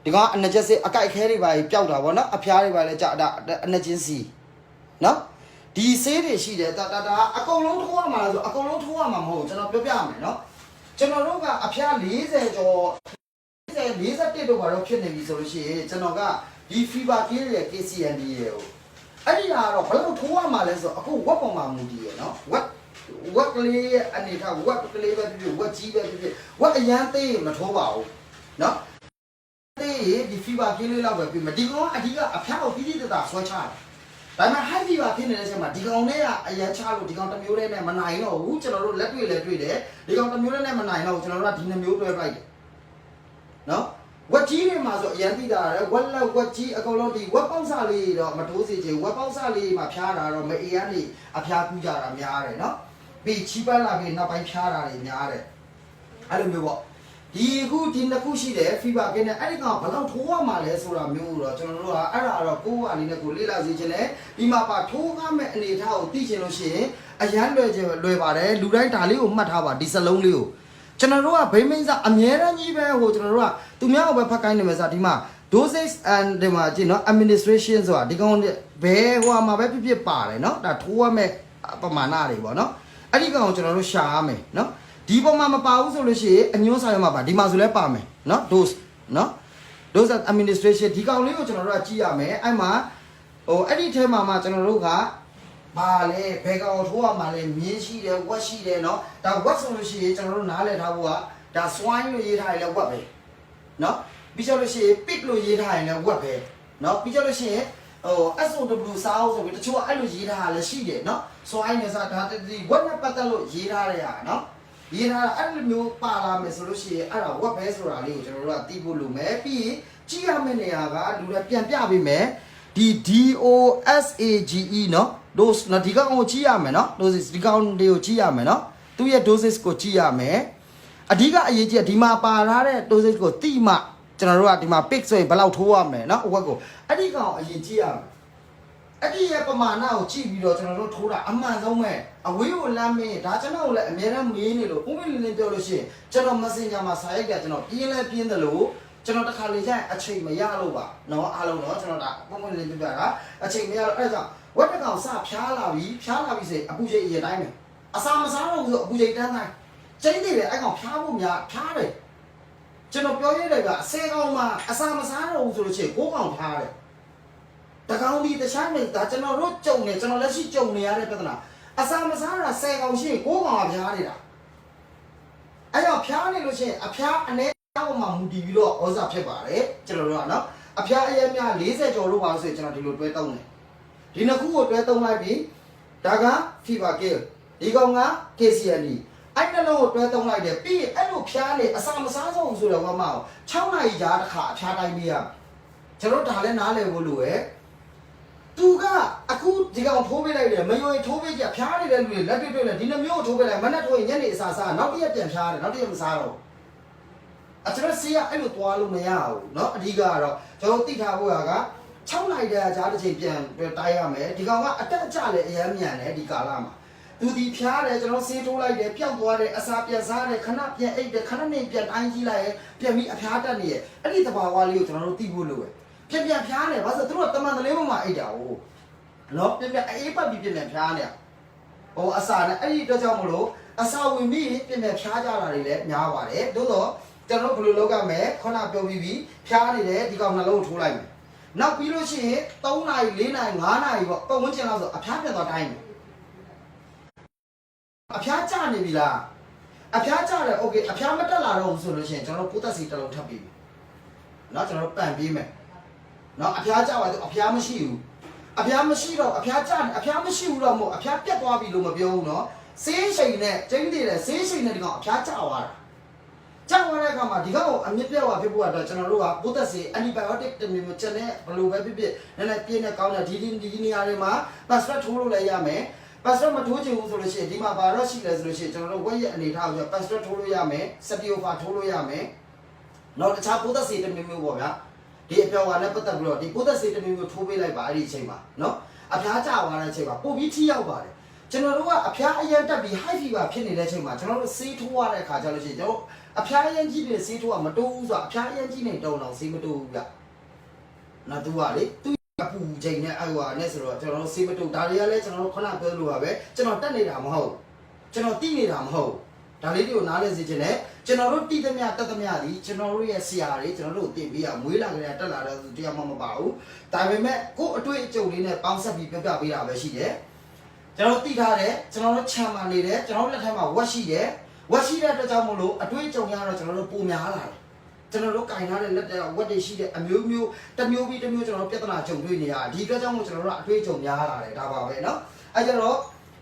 ဒီကောင် energy ဆေးအကြိုက်ခဲတွေပါပျောက်တာဗောเนาะအဖျားတွေပါလဲကြာဒါ energy စီเนาะဒီဆေးတွေရှိတယ်ဒါအကုန်လုံးထိုးရမှာဆိုအကုန်လုံးထိုးရမှာမဟုတ်ကျွန်တော်ပြောပြရမယ်เนาะကျွန်တော်တို့ကအဖျား40ကျော်41တို့ကတော့ဖြစ်နေပြီဆိုလို့ရှိရင်ကျွန်တော်ကဒီ fever kill ရဲ့ KCND ရဲ့ကိုအဲ့ဒီကတော့ဘယ်လိုထိုးရမှာလဲဆိုအခုဝက်ပေါ်မှာမူတည်ရเนาะဝက်ကလေးရဲ့အနေထားဝက်ကလေးပဲဖြစ်ဝက်ကြီးပဲဖြစ်ဝက်အရန်သေးမထိုးပါဘူးเนาะသေးဒီ fever kill လေးလောက်ပဲပြီးမဒီကောင်ကအဓိကအဖျားကိုပြီးတတာဆွဲချတယ်ဒါပေမဲ့ high fever ဖြစ်နေတဲ့အချိန်မှာဒီကောင်နဲ့ကအရန်ချလို့ဒီကောင်တစ်မျိုးလေးနဲ့မနိုင်တော့ဘူးကျွန်တော်တို့လက်တွေ့တယ်ဒီကောင်တစ်မျိုးလေးနဲ့မနိုင်တော့ကျွန်တော်တို့ကဒီနှမျိုးတွဲပလိုက်တယ်နော် ဝက်ကြီးတွေမှာဆိုအရန်တိတာရယ်ဝက်လက်ဝက်ကြီးအကုန်လုံးဒီဝက်ပေါက်စားလေးတော့မတိုးစေချင်ဝက်ပေါက်စားလေးမှာဖျားတာတော့မအေးရနေအဖျားကူးကြတာများတယ်နော်ပြီးချီပတ်လာပြီးနောက်ပိုင်းဖျားတာတွေများတယ်အဲ့လိုမျိုးပေါ့ဒီခုဒီနှစ်ခုရှိတယ်ဖီဘာကင်းနဲ့အဲ့ဒီကောင်ဘယ်လောက်ထိုးရမှာလဲဆိုတာမျိုးတော့ကျွန်တော်တို့ကအဲ့ဒါတော့ကိုယ်အနေနဲ့ကိုလေ့လာစေချင်တယ်ဒီမှာပါထိုးကားမဲ့အနေထားကိုသိချင်လို့ရှိရင်အရန်လွယ်ပါတယ်လူတိုင်းဒါလေးကိုမှတ်ထားပါဒီစလုံးလေးကိုကျွန်တော်တို့ကဘိမင်းစားအမြဲတမ်းကြီးပဲဟိုကျွန်တော်တို့ကသူများကိုပဲဖတ်ကိုင်းနေမယ်စားဒီမှာ dosage and ဒီမှာကြည့်နော် administration ဆိုတာဒီကောင်ဘယ်ဟိုမှာပဲဖြစ်ပါတယ်နော်ဒါထိုးရမဲ့ပမာဏတွေပေါ့နော်အဲ့ဒီကောင်ကိုကျွန်တော်တို့ရှာရမယ်နော်ဒီပုံမှာမပါဘူးဆိုလို့ရှိရင်အညွှန်းစာရွက်မှာပါဒီမှာဆိုလဲပါမယ်နော် dose နော် dose administration ဒီကောင်လေးကိုကျွန်တော်တို့ကကြည့်ရမယ်အဲ့မှာဟိုအဲ့ဒီထဲမှာကျွန်တော်တို့ကပါလေဘယ်ကောင်ထိုးရမှာလဲမြင်းရှိတယ်ဝက်ရှိတယ်နော်ဒါဝက်ဆိုလို့ရှိရင်ကျွန်တော်တို့နားလည်ထားဖို့ကဒါ swine လို့ရေးထားရင်လည်းဝက်ပဲနော်ပြီးကြလို့ရှိရင် pig လို့ရေးထားရင်လည်းဝက်ပဲနော်ပြီးကြလို့ရှိရင်ဟို SOW စာအုပ်ဆိုပြီးတချို့ကအဲ့လိုရေးထားတာလည်းရှိတယ်နော် swine နဲ့စာဒါဒီဝက်နဲ့ပတ်သက်လို့ရေးထားတဲ့ဟာနော်ရေးထားတာအဲ့လိုမျိုးပါလာမယ်ဆိုလို့ရှိရင်အဲ့ဒါဝက်ပဲဆိုတာလေးကိုကျွန်တော်တို့ကသိဖို့လိုမယ်ပြီးရင်ကြည့်ရမယ့်နေရာကလူတွေပြန်ပြပေးမယ်ဒီ DOSAGE နော် dose နော်ဒီကောင်ကိုကြည့်ရမယ်နော် doses ဒီကောင်တွေကိုကြည့်ရမယ်နော်သူရဲ့ doses ကိုကြည့်ရမယ်အဓိကအရေးကြီးကဒီမှာပါထားတဲ့ doses ကိုတိမှကျွန်တော်တို့ကဒီမှာ pick ဆိုရင်ဘယ်လောက်ထိုးရမလဲနော်အဝက်ကိုအဲ့ဒီကောင်အရင်ကြည့်ရမယ်အဲ့ဒီရဲ့ပမာဏကိုကြည့်ပြီးတော့ကျွန်တော်တို့ထိုးတာအမှန်ဆုံးပဲအဝေးကိုလမ်းမင်းဒါကျွန်တော်လည်းအများအားမေးနေလို့ဥပဒေလင်းပြောလို့ရှိရင်ကျွန်တော် messenger မှာစာရိုက်ကကျွန်တော်ပြင်းလဲပြင်းတယ်လို့ကျွန်တော်တစ်ခါလေကျရင်အချိန်မရလို့ပါနော်အားလုံးတော့ကျွန်တော်ဒါပုံမှန်လင်းပြပြတာအချိန်မရလို့အဲ့ဒါကြောင့်ဝက်တစ်ကောင်စဖျားလာပြီဆိုအပူချိန်အရင်တိုင်းပဲအစာမစားတော့ဘူးဆိုအပူချိန်တန်းတိုင်းကျင်းနေတယ်အဲ့ကောင်ဖျားဖို့များဖျားတယ်ကျွန်တော်ပြောရတယ်ကအစဲကောင်မှာအစာမစားတော့ဘူးဆိုလို့ရှိရင်ကိုးကောင်ဖျားတယ်တကောင်ဒီတခြားနေတာကျွန်တော်တို့ကြုံနေကျွန်တော်လက်ရှိကြုံနေရတဲ့ပြဿနာအစာမစားတာ10ကောင်ရှိရင်9ကောင်ကဖျားနေတာအဲ့တော့ဖျားနေလို့ရှိရင်အဖျားအနေအောက်မှာမူတည်ပြီးတော့ဩဇာဖြစ်ပါတယ်ကျွန်တော်တို့ကနော်အဖျားအရက်များ40ကျော်လို့ပါလို့ဆိုရင်ကျွန်တော်ဒီလိုတွဲတုံးတယ်ဒီနှစ်ခုကိုတွဲတုံးလိုက်ပြီးဒါက fever kill ဒီကောင်က KCND အဲ့နှလုံးကိုတွဲတုံးလိုက်တယ်ပြီးရင်အဲ့လိုဖျားနေအစာမစားဆုံးဆိုတော့ကမှ6နာရီကြာတစ်ခါအဖျားတိုင်းပေးရကျွန်တော်ဒါလည်းနားလည်ဖို့လိုရဲ့သူကအခုဒီကောင်ထိုးပေးလိုက်တယ်မယုံရင်ထိုးပေးကြဖျားနေတဲ့လူတွေလက်တွေ့လဲဒီနှမျိုးထိုးပေးလိုက်မနဲ့ထိုးရင်ညနေအစာစားနောက်တစ်ရက်ပြန်ဖျားတယ်နောက်တစ်ရက်မစားတော့ကျွန်တော်စီးရအဲ့လိုသွားလို့မရဘူးเนาะအဓိကကတော့ကျွန်တော်သိထားဖို့က6နိုင်တဲ့ကြားတစ်ချိန်ပြန်တိုင်းရမယ်ဒီကောင်ကအတက်အကျလည်းအများမြန်တယ်ဒီကာလမှာသူဒီဖျားတယ်ကျွန်တော်ဆေးထိုးလိုက်တယ်ပျောက်သွားတယ်အစာပြန်စားတယ်ခဏပြန်အိတ်တယ်ခဏနေပြန်တိုင်းကြည့်လိုက်ရင်ပြန်ပြီးအဖျားတက်နေရဲ့အဲ့ဒီတဘာဝလေးကိုကျွန်တော်တို့သိဖို့လိုတယ်ပြန်ဖျားတယ်ဘာလို့သူတို့ကတမန်တလေးပေါ်မှာအိတ်တာဟုတ်နော်ပြန်အေးပတ်ပြီးပြန်ဖျားနေဟိုအစာနဲ့အဲ့ဒီတော့ကြောင့်မလို့အစာဝင်ပြီးပြန်ဖျားကြတာတွေလည်းများပါတယ်သို့တော့ကျွန်တော်ဘယ်လိုလုပ်ရမလဲခုနပြောပြီးပြီဖျားနေတယ်ဒီကောင်နှလုံးထိုးလိုက်မယ်နောက်ပြီးလို့ရှိရင်3နာရီ4နာရီ5နာရီပေါ့ပုံဝင်ချင်လောက်ဆိုအဖျားပြန်သွားတိုင်းအဖျားကျနေပြီလားအဖျားကျတယ်โอเคအဖျားမတက်လာတော့ဘူးဆိုလို့ရှိရင်ကျွန်တော်တို့ပိုးသက်စီတစ်လုံးထပ်ပြီးပြီเนาะကျွန်တော်တို့ပန့်ပေးမယ်เนาะအဖျားကျသွားတော့အဖျားမရှိဘူးအဖျားမရှိတော့အဖျားကျအဖျားမရှိဘူးတော့မဟုတ်အဖျားပြတ်သွားပြီလို့မပြောဘူးเนาะဆေးရှိန်နဲ့ကျင်းတည်တယ်ဆေးရှိန်နဲ့ဒီကောင်အဖျားကျသွားတာကြောက်ရတဲ့အခါမှာဒီကောင်အမြင့်ပြတ်သွားဖြစ်ဖို့ကတော့ကျွန်တော်တို့ကပိုးသက်စီ antibiotic တမျိုးမျိုးချက်နဲ့ဘယ်လိုပဲဖြစ်ဖြစ်နည်းနည်းပြင်းနဲ့ကောင်းတဲ့ဒီနေရာတွေမှာ passport ထိုးလို့လည်းရမယ်passport မထိုးချင်ဘူးဆိုလို့ရှိရင်ဒီမှာဘာတော့ရှိလဲဆိုလို့ရှိရင်ကျွန်တော်တို့ဝက်ရက်အနေထားကို passport ထိုးလို့ရမယ် Setiofa ထိုးလို့ရမယ်နောက်တခြားပိုးသက်စီတမျိုးမျိုးပေါ့ဗျာဒီအပြောင်းအလဲနဲ့ပတ်သက်ပြီးတော့ဒီပိုးသက်စီတမျိုးမျိုးထိုးပေးလိုက်ပါအဲ့ဒီအချိန်မှာနော်အဖျားကျသွားတဲ့အချိန်မှာပို့ပြီးထိရောက်ပါတယ်ကျွန်တော်တို့ကအဖျားအရင်တက်ပြီး high fever ဖြစ်နေတဲ့အချိန်မှာကျွန်တော်တို့ဆေးထိုးရတဲ့အခါကျလို့ရှိရင်ကျွန်တော်အဖျားအရင်ကြီးတဲ့ဆေးထိုးကမတိုးဘူးဆိုတော့အဖျားအရင်ကြီးနေတုံအောင်ဆေးမတိုးဘူးဗျနော်သူကလေသူအပူချိန်နဲ့အဲ့ဟိုနဲ့ဆိုတော့ကျွန်တော်တို့ဆေးမတိုးဒါတွေကလည်းကျွန်တော်တို့ခုနပြောလို့ပါပဲကျွန်တော်တက်နေတာမဟုတ်ကျွန်တော်တိနေတာမဟုတ်ဒါလေးတွေကိုနားလည်စေချင်တယ်ကျွန်တော်တို့တိသမျှတက်သမျှဒီကျွန်တော်တို့ရဲ့ဆရာတွေကျွန်တော်တို့တင်ပေးရမွေးလာကြတဲ့တက်လာတဲ့သူတရားမှမပါဘူးဒါပေမဲ့ကို့အတွေ့အကြုံလေးနဲ့ပေါင်းဆက်ပြီးပြပြပေးတာပဲရှိတယ်ကျွန်တော်တိထားတယ်ကျွန်တော်တို့ခြံမှာနေတယ်ကျွန်တော်တို့လက်ထဲမှာဝက်ရှိတယ်ဝက်ရှိတဲ့အတွက်ကြောင့်မလို့အတွေ့အကြုံရတော့ကျွန်တော်တို့ပုံများလာတယ်ကျွန်တော်တို့ကင်ထားတဲ့လက်တဲ့ဝက်တွေရှိတဲ့အမျိုးမျိုးတစ်မျိုးပြီးတစ်မျိုးကျွန်တော်တို့ပြဿနာကြုံတွေ့နေရဒီအတွက်ကြောင့်မို့ကျွန်တော်တို့အတွေ့အကြုံများလာတယ်ဒါပါပဲเนาะအဲကျတော့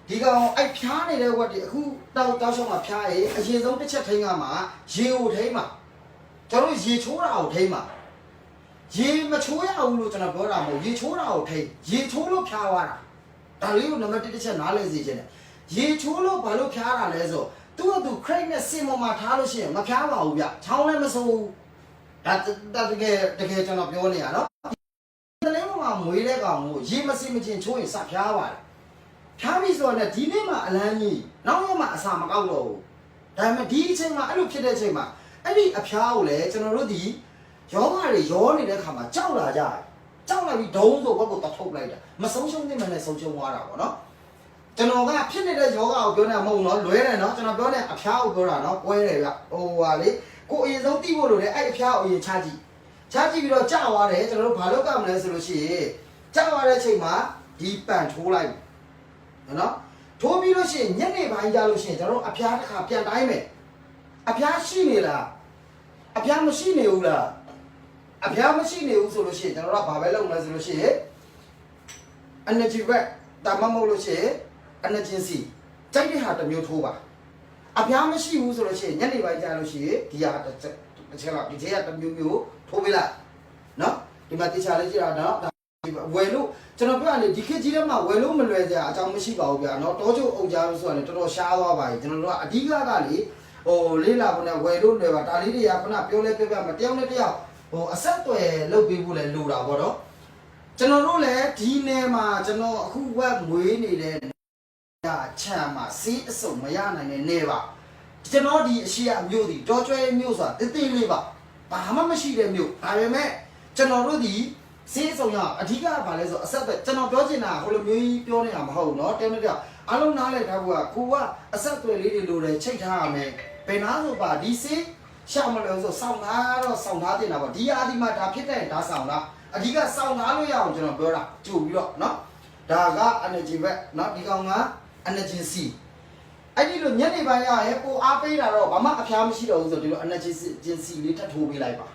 ဒီကောင်အဲ့ဖျားနေတဲ့ဝက်တွေအခုတောက်ရှောင်းမှာဖျားရင်အရင်ဆုံးတစ်ချက်ထိန်းကမှာရေကိုထိန်းမှာ ကျွန်တော်ရေချိုးတာကိုထိမှာရေမချိုးရဘူးလို့ကျွန်တော်ပြောတာမဟုတ်ရေချိုးတာကိုထိရေချိုးလို့ဖျားသွားတာဒါလေးကိုနံပါတ်1တစ်ချက်နားလည်စေချင်တယ်ရေချိုးလို့ဘာလို့ဖျားတာလဲဆိုသူ့အတူ crate နဲ့စင်ပေါ်မှာထားလို့ရှိရင်မဖျားပါဘူးဗျချောင်းလည်းမစိုးဘူးဒါတကယ်ကျွန်တော်ပြောနေရနော်တလေးပေါ်မှာမွေးတဲ့ကောင်ကိုရေမစင်မချင်းချိုးရင်စဖျားပါတယ်ဖျားပြီဆိုတော့ဒီနေ့မှအလန်းကြီးနောက်ရက်မှအစာမကောက်တော့ဘူးဒါပေမဲ့ဒီအချိန်မှာအဲ့လိုဖြစ်တဲ့အချိန်မှာအဲ့ဒီအဖျားကိုလည်းကျွန်တော်တို့ဒီယောဂတွေရောနေတဲ့ခါမှာကြောက်လာကြတယ်ကြောက်လာပြီးဒုံးဆိုဘက်ကိုတထုတ်လိုက်တာမဆုံးရှုံးနိုင်မှလည်းဆုံးရှုံးသွားတာပေါ့နော်ကျွန်တော်ကဖြစ်နေတဲ့ယောဂကိုပြောနေတာမဟုတ်ဘူးနော်လွဲတယ်နော်ကျွန်တော်ပြောတဲ့အဖျားကိုပြောတာနော်ပွဲတယ်ဗျဟိုဟာလေကိုအရင်ဆုံးသိဖို့လိုတယ်အဲ့အဖျားကိုအရင်ချကြည့်ပြီးတော့ကြာသွားတယ်ကျွန်တော်တို့ဘာလုပ်ကြမလဲဆိုလို့ရှိရင်ကြာသွားတဲ့အချိန်မှာဒီပန်ထိုးလိုက်နော်ထိုးပြီးလို့ရှိရင်ညနေပိုင်းကြာလို့ရှိရင်ကျွန်တော်တို့အဖျားတစ်ခါပြန်တိုင်းမယ်အဖျားရှိနေလားအဖျားမရှိနေဘူးလားအဖျားမရှိနေဘူးဆိုလို့ရှိရင်ကျွန်တော်တို့ကဘာပဲလုပ်မလဲဆိုလို့ရှိရင် energy back ဒါမှမဟုတ်လို့ရှိရင် energy ကြိုက်တဲ့ဟာတစ်မျိုးထိုးပါအဖျားမရှိဘူးဆိုလို့ရှိရင်ညနေပိုင်းကြာလို့ရှိရင်ဒီဟာတစ်ချက်လောက်ဒီထဲကတစ်မျိုးထိုးပေးလိုက်နော်ဒီမှာတေချာလေးကြည့်ရအောင်နော်ဝယ်လို့ကျွန်တော်ပြောရလေဒီခေတ်ကြီးထဲမှာဝယ်လို့မလွယ်ကြအကြောင်းမရှိပါဘူးဗျာနော်တောချုပ်အုပ်ကြားလို့ဆိုတာလေတော်တော်ရှားသွားပါပြီကျွန်တော်တို့ကအဓိကကလေဟိုလေးလာဖို့နဲ့ဝယ်လို့လွယ်ပါဒါလေးတွေကခုနပြောလဲပြောပြမတယောက်နဲ့တယောက်ဟိုအဆက်အသွယ်လုပ်ပေးဖို့လည်းလိုတာပေါ့နော်ကျွန်တော်တို့လည်းဒီနယ်မှာကျွန်တော်အခုဝက်မွေးနေတဲ့ချမ်းမှာစီးအစုံမရနိုင်တဲ့နေပါကျွန်တော်ဒီအရှိအမျိုးဒီတော်ကျွဲမျိုးဆိုတာတိတိလေးပါဘာမှမရှိတဲ့မျိုးဒါပေမဲ့ကျွန်တော်တို့ဒီစီးအစုံရအဓိကကဘာလဲဆိုအဆက်အသွယ်ကျွန်တော်ပြောချင်တာဟိုလိုမျိုးကြီးပြောနေတာမဟုတ်ဘူးเนาะတဲနေကြအားလုံးနားလည်ထားဖို့ကကိုကအဆက်အသွယ်လေးတွေလိုတယ်ချိတ်ထားရမယ်ဘယ်နာဆိုပါဒီစီးရှောက်မလို့ဆိုစောင်းထားတော့စောင်းထားတင်တာပေါ့ဒီအာဒီမှာဒါဖြစ်တဲ့ဒါစောင်းတာအဓိကစောင်းထားလို့ရအောင်ကျွန်တော်ပြောတာကြိုပြီးတော့เนาะဒါက energy ပဲเนาะဒီကောင်က energy C အဲ့ဒီလိုညနေပိုင်းရရင်ကိုအားပေးတာတော့ဘာမှအဖျားမရှိတော့ဘူးဆိုဒီလို energy C လေးထပ်ထိုးပေးလိုက်ပါ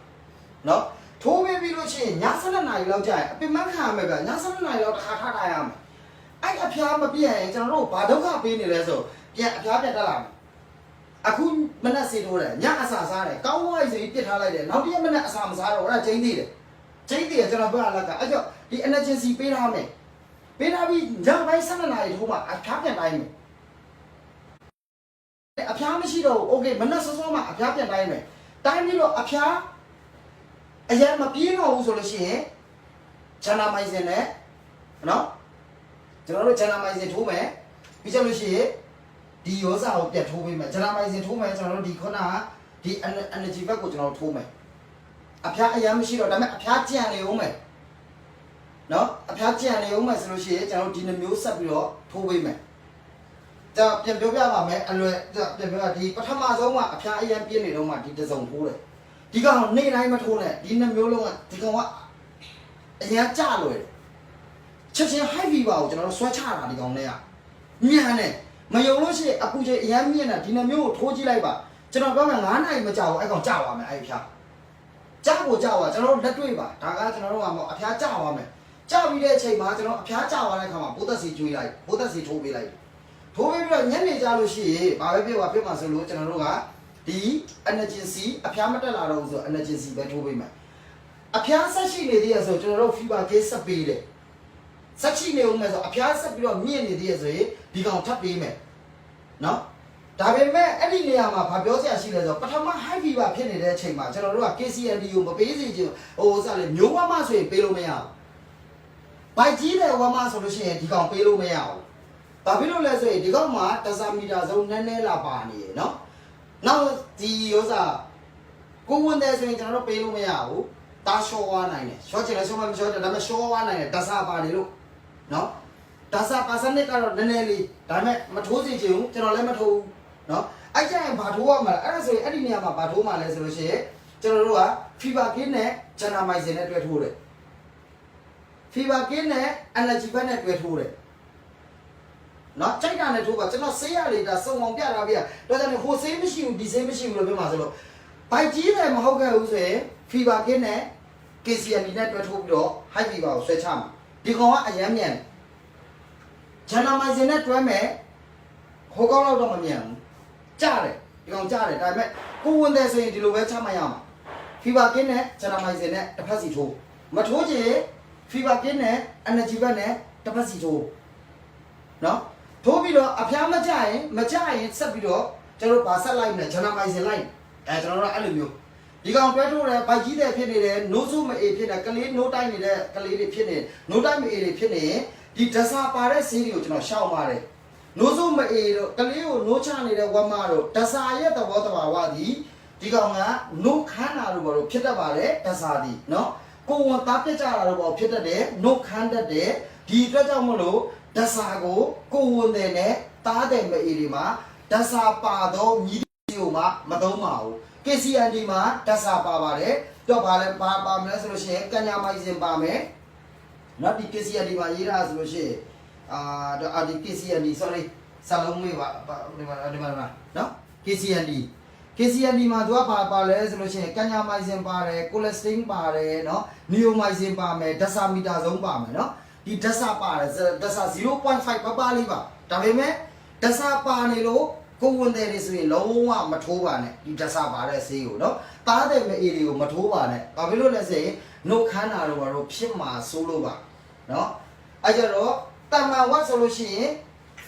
เนาะထိုးပေးပြီးလို့ရှိရင်ည7နာရီလောက်ကြာရင်အပင်မခံရမယ်ဗျည7နာရီလောက်တစ်ခါထားရမယ်အဲ့အဖျားမပြည့်ရင်ကျွန်တော်တို့ဘာဒုက္ခပေးနေလဲဆိုပြန်အဖျားပြန်တက်လာမယ်အခုမနက်စီထိုးတယ်ညအစာစားတယ်ကောင်းဝိုင်းစီပြစ်ထားလိုက်တယ်နောက်တည့်မနက်အစာမစားတော့အဲ့ဒါချိန်သေးတယ်ကျွန်တော်ပြောရလက်ကအဲ့တော့ဒီ energy ပေးထားမယ်ပေးထားပြီးညပိုင်း7နာရီထိုးမှအဖျားပြန်တိုင်းမယ်အဖျားမရှိတော့ဘူး okay မနက်စောစောမှအဖျားပြန်တိုင်းမယ်တိုင်းပြီးတော့အဖျားအရင်မပြေးတော့ဘူးဆိုလို့ရှိရင်ဂျန်နာမိုင်စင်နဲ့နော်ကျွန်တော်တို့ဂျန်နာမိုင်စင်ထိုးမယ်ပြီးကြလို့ရှိရင်ဒီရောစာကိုပြန်ထိုးပေးမယ်ဂျန်နာမိုင်စင်ထိုးမယ်ကျွန်တော်တို့ဒီခုနကဒီ energy back ကိုကျွန်တော်ထိုးမယ်အဖျားအရင်မရှိတော့ဒါပေမဲ့အဖျားကြံနေဦးမယ်နော်အဖျားကြံနေဦးမယ်ဆိုလို့ရှိရင်ကျွန်တော်တို့ဒီနှမျိုးဆက်ပြီးတော့ထိုးပေးမယ်ဒါပြန်ပြောပြပါမယ်အလွယ်ပြန်ပြောဒီပထမဆုံးကအဖျားအရင်ပြင်းနေတော့မှဒီတစ်စုံထိုးတယ်ဒီကောင်နေတိုင်းမထိုးနဲ့ဒီနှမျိုးလုံးကဒီကောင်ကအရင်ကြလွယ်ချက်ချင်း high fever ကိုကျွန်တော်တို့ဆွဲချတာဒီကောင်နဲ့ကမြန်တယ်မယုံလို့ရှိရင်အပူချိန်အရင်မြင့်တာဒီနှမျိုးကိုထိုးကြည့်လိုက်ပါကျွန်တော်ပြောမယ်9နာရီမကြောက်ဘူးအဲ့ကောင်ကြာသွားမယ်အဲ့ဖြာကြာကိုကြာသွားကျွန်တော်တို့လက်တွေ့ပါဒါကကျွန်တော်တို့ကအဖျားကြာသွားမယ်ကြာပြီးတဲ့အချိန်မှာကျွန်တော်အဖျားကြာသွားတဲ့အခါမှာပိုးသက်စီကျွေးလိုက်ပိုးသက်စီထိုးပေးလိုက်ထိုးပေးပြီးတော့ညနေကြလို့ရှိရင်ဘာပဲဖြစ်မှာဆိုလို့ကျွန်တော်တို့ကဒီ energy C အဖျားမတက်လာတော့ဘူးဆို energy C ပဲထိုးပေးမယ်အဖျားဆက်ရှိနေသေးရဆိုကျွန်တော်တို့ fever case ဆက်ပေးတယ်ဆက်ရှိနေဦးမယ်ဆိုအဖျားဆက်ပြီးတော့မြင့်နေသေးရဆိုရင်ဒီကောင်ထပ်ပေးမယ်နော်ဒါပေမဲ့အဲ့ဒီနေရာမှာဘာပြောစရာရှိလဲဆိုပထမ high fever ဖြစ်နေတဲ့အချိန်မှာကျွန်တော်တို့က KCND ကိုမပေးစေချင်ဟိုစလေမျိုးဝမဆိုရင်ပေးလို့မရဘူးဘိုက်ကြီးတဲ့ဝမဆိုလို့ရှိရင်ဒီကောင်ပေးလို့မရဘူးဘာဖြစ်လို့လဲဆိုရင်ဒီကောင်မှာတဇာမီတာဆုံးနည်းနည်းလာပါနေရယ်နော်နောက်ဒီဥစားကိုဝန်တယ်ဆိုရင်ကျွန်တော်တို့ပေးလို့မရဘူးတာရှော့သွားနိုင်တယ်ရှော့ချင်လဲရှော့မရှော့တယ်ဒါပေမဲ့ရှော့သွားနိုင်တယ်တဆာပါနေလို့နော်တဆာပါစနစ်ကတော့နည်းနည်းလေးဒါပေမဲ့မထိုးစီချင်ဘူးကျွန်တော်လည်းမထိုးဘူးနော်အဲ့ကျရင်ဘာထိုးရမှာလဲအဲ့ဒါဆိုရင်အဲ့ဒီနေရာမှာဘာထိုးမှာလဲဆိုလို့ရှိရင်ကျွန်တော်တို့က fever kit နဲ့ gentamicin နဲ့တွဲထိုးတယ် fever kit နဲ့ energy back နဲ့တွဲထိုးတယ်နော်ကြိုက်တာနဲ့ထိုးပါကျွန်တော်ဆေးရလေဒါစုံအောင်ပြတာပြတော့ကျွန်တော်ဟိုဆေးမရှိဘူးဒီဆေးမရှိဘူးလို့ပြောမှာဆိုလို့ဘိုက်ကြီးတယ်မဟုတ်ခဲ့ဘူးဆိုရင် fever kit နဲ့ KCND နဲ့တွဲထိုးပြီးတော့ high fever ကိုဆွဲချမှာဒီကောင်ကအရမ်းမြန်ဂျန်နာမိုင်စင်နဲ့တွဲမယ်ဟိုကောင်တော့မမြန်ဘူးကြားတယ်ဒီကောင်ကြားတယ်ဒါပေမဲ့ကိုဝင်တယ်ဆိုရင်ဒီလိုပဲချမှတ်ရမှာ fever ကင်းနဲ့ gentamicin နဲ့တစ်ဖက်စီထိုးမထိုးချင် fever ကင်းနဲ့ energy ဘက်နဲ့တစ်ဖက်စီထိုးနော်ထိုးပြီးတော့အဖျားမကြရင်ဆက်ပြီးတော့ကျွန်တော်ဗာဆက်လိုက်မယ် gentamicin လိုက်ကျွန်တော်တို့အဲ့လိုမျိုးဒီကောင်တွဲထိုးတယ်ဗိုက်ကြီးတဲ့ဖြစ်နေတယ်နိုးစုမအေးဖြစ်တယ်ကလေးနိုးတိုင်းနေတဲ့ကလေးတွေဖြစ်နေနိုးတိုင်းမအေးတွေဖြစ်နေရင်ဒီဒဆာပါတဲ့ဆေးတွေကိုကျွန်တော်ရှောက်ပါတယ်နိုးစုမအေးတော့ကလေးကိုနိုးချနေတဲ့ဝမတော့ဒဆာရဲ့သဘောတဘာဝသည်ဒီကောင်ကနိုးခမ်းတာလို့ပြောလို့ဖြစ်တတ်ပါတယ်ဒဆာသည်နော်ကိုယ်ဝန်သားပြစ်ကြတာလို့ပြောဖြစ်တတ်တယ်နိုးခမ်းတတ်တယ်ဒီအတွက်ကြောင့်မလို့ဒဆာကိုကိုယ်ဝန်တဲ့နဲ့တားတဲ့မအေးတွေမှာဒဆာပါတော့မြည်တွေကိုမှမသုံးပါဘူးKCND မှာဒဆာပါပါတယ်တော့ဗာလဲပါမလဲဆိုလို့ရှိရင်ကညာမိုင်စင်ပါမယ်နော်ဒီ KCND မှာရေးတာဆိုလို့ရှိရင်တော့ဒီ KCND sorry စာလုံးမေးပါဒီမှာနော် KCND မှာသူကပါလဲဆိုလို့ရှိရင်ကညာမိုင်စင်ပါတယ်ကိုလက်စတင်းပါတယ်နော်နီယိုမိုင်စင်ပါမယ်ဒဆာမီတာဆုံးပါမယ်နော်ဒီဒဆာပါတယ်ဒဆာ 0.5 ပါလေးပါဒါပေမဲ့ဒဆာပါနေလို့ကိုဝန်တယ်တွေဆိုရင်လုံးဝမထိုးပါနဲ့ဒီဒဆာပါတဲ့ဆေးကိုနော်တားတဲ့မအေးတွေကိုမထိုးပါနဲ့ဘာဖြစ်လို့လဲဆိုရင်နှုတ်ခမ်းတာတော့ဘာလို့ဖြစ်မှာဆိုးလို့ပါနော်အဲ့ကြတော့တမန်ဝတ်ဆိုလို့ရှိရင်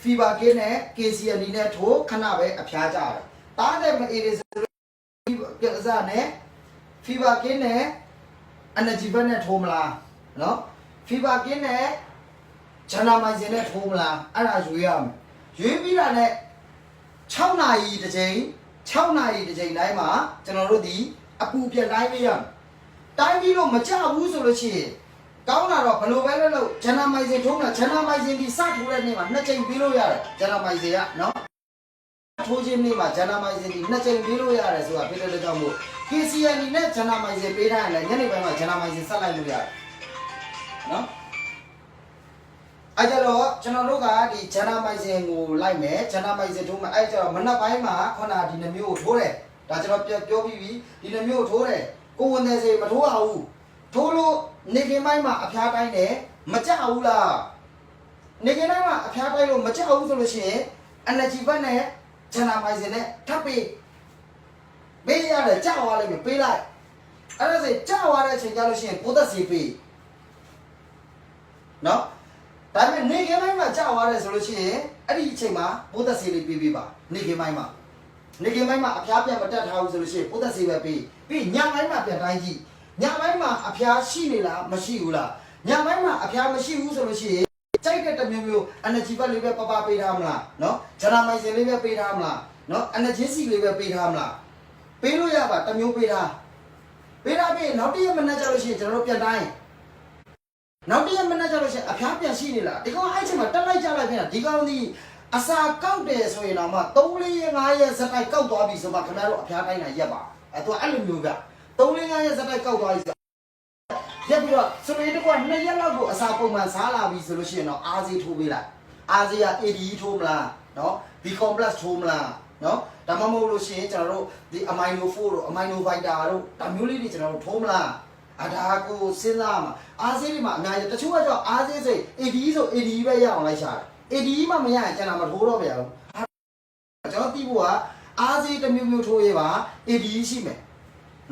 fever ကင်းနဲ့ KCND နဲ့ထိုးခဏပဲအဖျားကြတယ်တားတဲ့မအေးတွေဆိုကစားနဲ့ fever ကင်းနဲ့ energy ဘက်နဲ့ထိုးမလားနော် fever ကင်းနဲ့ gentamicin နဲ့ထိုးမလားအဲ့ဒါရွေးရမယ်ရွေးပြီးတာနဲ့6နာရီတစ်ချိန်တိုင်းမှာကျွန်တော်တို့ဒီအပူပြန်တိုင်းပေးရမယ်တိုင်းပြီးတော့မကြဘူးဆိုလို့ရှိရင်ကောင်းတာတော့ဘယ်လိုပဲလို့gentamicinထိုးတာgentamicinဒီစထိုးတဲ့နေ့မှာ2ချိန်ပေးလို့ရတယ်gentamicinကနော်ထိုးခြင်းနေ့မှာgentamicinဒီ2ချိန်ပေးလို့ရတယ်ဆိုတာဖြစ်တဲ့ကြောင့်မို့ KCND နဲ့ gentamicin ပေးထားရင်လည်းညနေပိုင်းမှာ gentamicin ဆက်လိုက်လို့ရတယ်နော်အဲ့ကြတော့ကျွန်တော်တို့ကဒီ gentamicin ကိုလိုက်မယ် gentamicin ထိုးမယ်အဲ့ကြတော့မနက်ပိုင်းမှာခုနဒီနှမျိုးကိုထိုးတယ်ဒါကျွန်တော်ပြောပြီးပြီဒီနှမျိုးကိုထိုးတယ်ကိုဝန်တယ်စေမထိုးရဘူးထိုးလို့နေကင်းပိုင်းမှာအဖျားတိုင်းတယ်မကြဘူးလားနေကင်းတိုင်းမှာအဖျားတိုင်းလို့မကြဘူးဆိုလို့ရှိရင် energy ဘက်နဲ့ gentamicin နဲ့ထပ်ပေးရတယ်ကြောက်သွားလိမ့်မယ်ပေးလိုက်အဲ့ဒါဆိုကြောက်သွားတဲ့အချိန်ကျလို့ရှိရင်ပိုးသက်စေပေးနော်ဒါပေမဲ့နေကင်းပိုင်းမှာကြောက်သွားတယ်ဆိုလို့ရှိရင်အဲ့ဒီအချိန်မှာပိုးသက်စေလေးပေးပါနေကင်းပိုင်းမှာအဖျားပြန်မတက်ထားဘူးဆိုလို့ရှိရင်ပိုးသက်စေပဲပေးပြီးညပိုင်းမှာပြန်တိုင်းကြည့်ညပိုင်းမှာအဖျားရှိနေလားမရှိဘူးလားညပိုင်းမှာအဖျားမရှိဘူးဆိုလို့ရှိရင်ကြိုက်တဲ့တမျိုးမျိုး energy ဘက်လေးပဲပပေးထားမလားနော်gentamicin လေးပဲပေးထားမလားနော် energy စီလေးပဲပေးထားမလားပေးလို့ရပါတမျိုးပေးထားပြီးနောက်တစ်ရက်မနေ့ကျလို့ရှိရင်ကျွန်တော်တို့ပြန်တိုင်းနောက်တစ်ရက်မနေ့ကျလို့ရှိရင်အဖျားပြန်ရှိနေလားဒီကောင်အဲ့ချိန်မှာတက်လိုက်ကြလိုက်ပြန်ဒီကောင်ဒီအစာကောက်တယ်ဆိုရင်တော့မှ3-4 ရက်5ရက်စက်တိုက်ကောက်သွားပြီဆိုမှခင်ဗျားတို့အဖျားတိုင်းတာရက်ပါသူကအဲ့လိုမျိုးက3-4 5ရက်စက်တိုက်ကောက်သွားပြီရက်ပြီးတော့ဆိုရင်တော့2ရက်လောက်ကိုအစာပုံမှန်စားလာပြီဆိုလို့ရှိရင်တော့အာဆီထိုးပေးလိုက်အာဆီက ADE ထိုးမလားနော် B complex ထိုးမလားနော်ဒါမှမဟုတ်လို့ရှိရင်ကျွန်တော်တို့ဒီ amino 4တို့ amino vita တို့ဒါမျိုးလေးတွေကျွန်တော်တို့ထိုးမလားဒါကိုစဉ်းစားမှာအားစေးတွေမှာအများကြီးတချို့ကတော့အားစေးစိတ် ADE ဆို ADE ပဲရအောင်လိုက်ရှာတယ် ADE မှမရရင်ကျွန်တော်မထိုးတော့ဗျာကျွန်တော်သိဖို့ကအားစေးတစ်မျိုးမျိုးထိုးရပါ ADE ရှိမယ်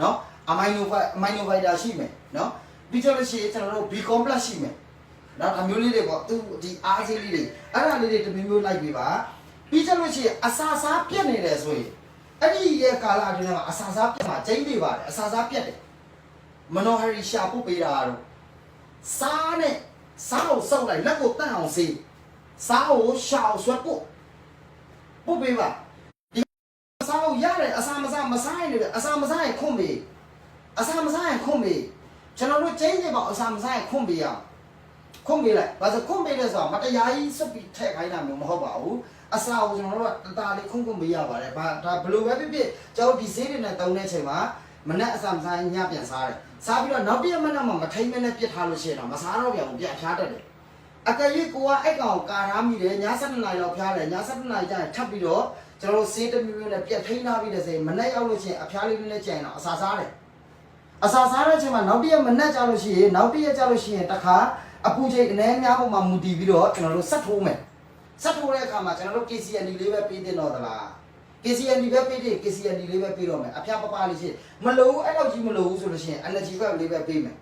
နော် amino vita ရှိမယ်နော်ပြီးတော့လို့ရှိရင်ကျွန်တော်တို့ B complex ရှိမယ်နော်ဒါမျိုးလေးတွေပေါ့သူဒီအားစေးလေးတွေအဲ့ဒါလေးတွေတစ်မျိုးမျိုးလိုက်ပေးပါပြီးတော့လို့ရှိရင်အစာစားပြက်နေတယ်ဆိုရင်အဲ့ဒီရဲ့ကာလအတွင်းမှာအစာစားပြက်မှာကျိန်းနေပါတယ်အစာစားပြက်တယ်မနောဟရီရှာပုတ်ပေးတာတော့စားနဲ့စားကိုစောက်လိုက်လက်ကိုတန့်အောင်စေးစားကိုရှောင်ဆွဲပုတ်ပေးပါဒီစားကိုရတယ်အစာမစားရင်လည်းအစာမစားရင်ခွန်ပေးကျွန်တော်တို့ကျင်းနေပါအစာမစားရင်ခွန်ပေးရခွန်ပေးလိုက်ဘာလို့ခွန်ပေးလဲဆိုတော့မတရားကြီးစွပ်ပြီးထည့်ခိုင်းတာမျိုးမဟုတ်ပါဘူးအစာကိုကျွန်တော်တို့ကတသားလေးခွန်ပေးရပါတယ်ဒါဘလို့ပဲဖြစ်ကျွန်တော်ဒီဆေးတွေနဲ့တုံးတဲ့ချိန်မှာမနက်အစာမစားရင်ညပြန်စားတယ်စားပြီးတော့နောက်တစ်ရက်မနက်မှမထိမ့်မနဲ့ပြစ်ထားလို့ရှိရင်တော့မစားတော့ပြန်ဘူးပြန်ဖျားတတ်တယ်အကယ်၍ကိုကအဲ့ကောင်ကာထားမိတယ်ည7 နာရီလောက်ဖျားတယ်ည7 နာရီကျရင်ထပ်ပြီးတော့ကျွန်တော်တို့ဆေးတစ်မျိုးမျိုးနဲ့ပြက်ထိန်းထားပြီးတဲ့ဆိုရင်မနက်ရောက်လို့ရှိရင်အဖျားလေးနဲ့ကျရင်တော့အစာစားတယ်အစာစားတဲ့အချိန်မှာနောက်တစ်ရက်မနက်ကျလို့ရှိရင်တခါအပူချိန်အနည်းများပုံမှာမူတည်ပြီးတော့ကျွန်တော်တို့ဆက်ထိုးမယ်ဆက်ထိုးတဲ့အခါမှာကျွန်တော်တို့ KCND လေးပဲပေးတင်တော့သလား KCN ဒီပဲပေးတယ် KCN ဒီလေးပဲပေးတော့မယ်အဖျားပပလေးရှိမလို့အဲ့လောက်ကြီးမလို့ဆိုလို့ရှိရင် energy ဘက်လေးပဲပေးမယ်